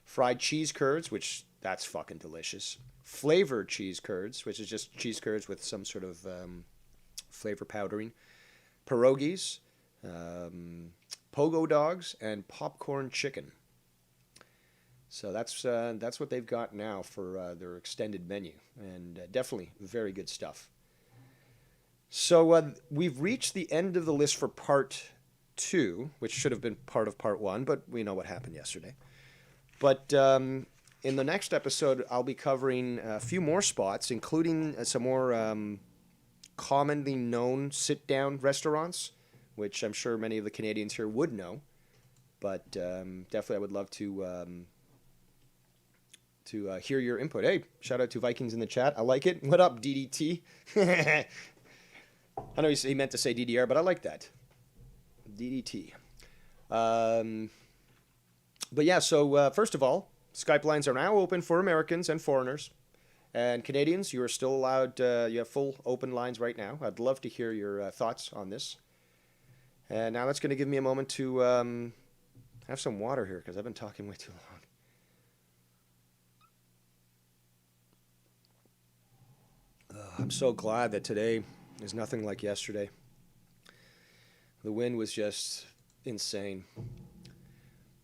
Fried cheese curds, which that's fucking delicious. Flavored cheese curds, which is just cheese curds with some sort of flavor powdering. Pierogies, pogo dogs, and popcorn chicken. So that's what they've got now for their extended menu, and definitely very good stuff. So we've reached the end of the list for part 2, which should have been part of part 1, but we know what happened yesterday. But in the next episode, I'll be covering a few more spots, including some more commonly known sit-down restaurants, which I'm sure many of the Canadians here would know. But definitely I would love to hear your input. Hey, shout out to Vikings in the chat. I like it. What up, DDT? I know he meant to say DDR, but I like that. DDT. But yeah, so first of all, Skype lines are now open for Americans and foreigners. And Canadians, you are still allowed, you have full open lines right now. I'd love to hear your thoughts on this. And now that's going to give me a moment to have some water here, because I've been talking way too long. I'm so glad that today is nothing like yesterday. The wind was just insane.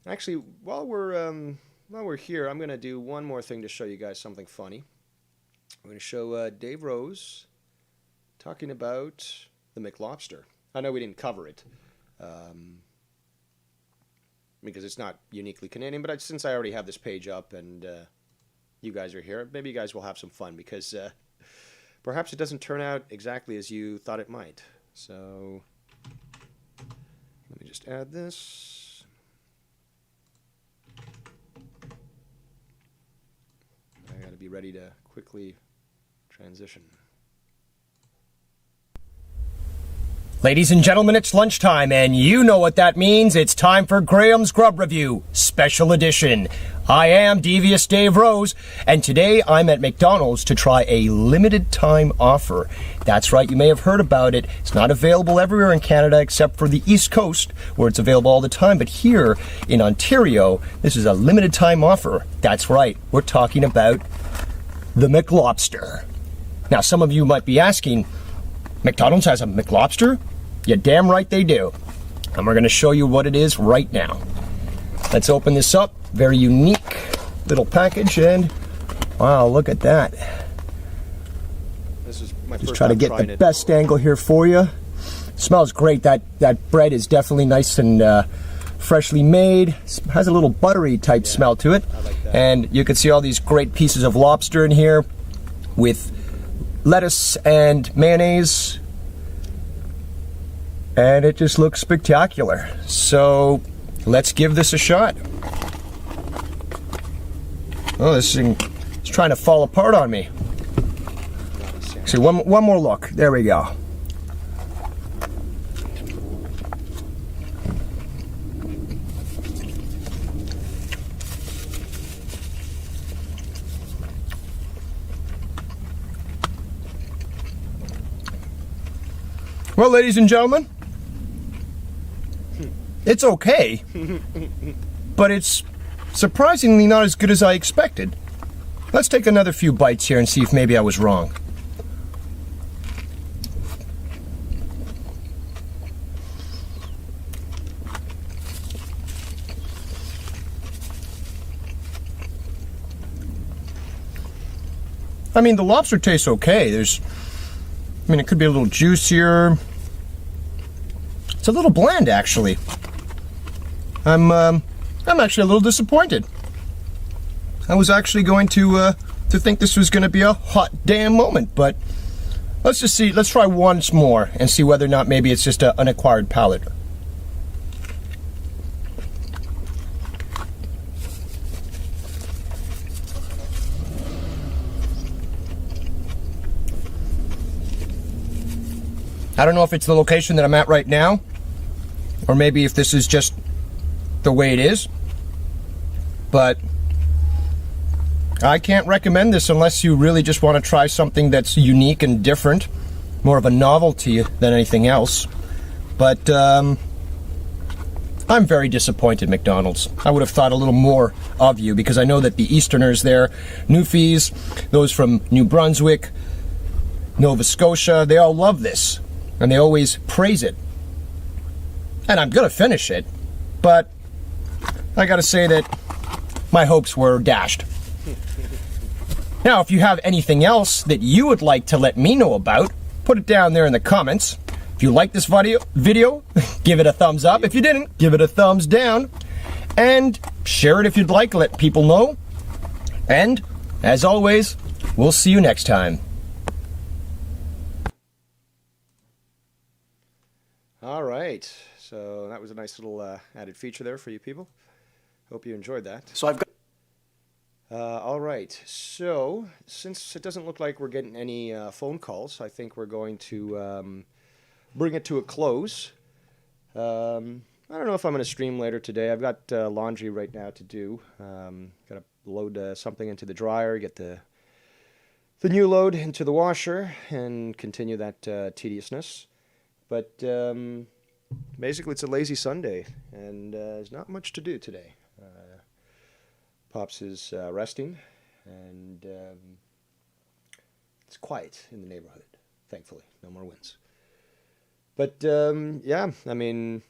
Actually, while we're here, I'm going to do one more thing to show you guys something funny. I'm going to show Dave Rose talking about the McLobster. I know we didn't cover it because it's not uniquely Canadian, but since I already have this page up and you guys are here, maybe you guys will have some fun, because perhaps it doesn't turn out exactly as you thought it might. So let me just add this. I got to be ready to quickly transition. Ladies and gentlemen, it's lunchtime, and you know what that means. It's time for Graham's Grub Review, Special Edition. I am Devious Dave Rose, and today I'm at McDonald's to try a limited time offer. That's right, you may have heard about it. It's not available everywhere in Canada except for the East Coast, where it's available all the time. But here in Ontario, this is a limited time offer. That's right, we're talking about the McLobster. Now, some of you might be asking, McDonald's has a McLobster? Yeah, damn right they do. And we're going to show you what it is right now. Let's open this up. Very unique little package, and wow, look at that. This is my first Just try to time get trying the it. best angle here for you. Smells great. That bread is definitely nice and freshly made. Has a little buttery type smell to it. I like that. And you can see all these great pieces of lobster in here with lettuce and mayonnaise. And it just looks spectacular. So let's give this a shot. Oh, this thing is trying to fall apart on me. See, one more look. There we go. Well, ladies and gentlemen, it's okay, but it's surprisingly not as good as I expected. Let's take another few bites here and see if maybe I was wrong. I mean, the lobster tastes okay. It could be a little juicier. It's a little bland, actually. I'm actually a little disappointed. I was actually going to think this was going to be a hot damn moment, but let's just see. Let's try once more and see whether or not maybe it's just an acquired palate. I don't know if it's the location that I'm at right now, or maybe if this is just the way it is, but I can't recommend this unless you really just want to try something that's unique and different, more of a novelty than anything else. But I'm very disappointed, McDonald's. I would have thought a little more of you, because I know that the Easterners there, Newfies, those from New Brunswick, Nova Scotia, they all love this, and they always praise it. And I'm going to finish it, but I got to say that my hopes were dashed. Now, if you have anything else that you would like to let me know about, put it down there in the comments. If you like this video, give it a thumbs up. If you didn't, give it a thumbs down. And share it if you'd like, let people know. And, as always, we'll see you next time. All right. So that was a nice little added feature there for you people. Hope you enjoyed that. So I've got... All right. So since it doesn't look like we're getting any phone calls, I think we're going to bring it to a close. I don't know if I'm going to stream later today. I've got laundry right now to do. Got to load something into the dryer, get the new load into the washer, and continue that tediousness. But basically, it's a lazy Sunday, and there's not much to do today. Pops is resting, and it's quiet in the neighborhood, thankfully. No more winds. But, yeah, I mean,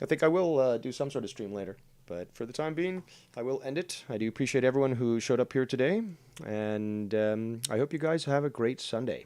I think I will do some sort of stream later. But for the time being, I will end it. I do appreciate everyone who showed up here today, and I hope you guys have a great Sunday.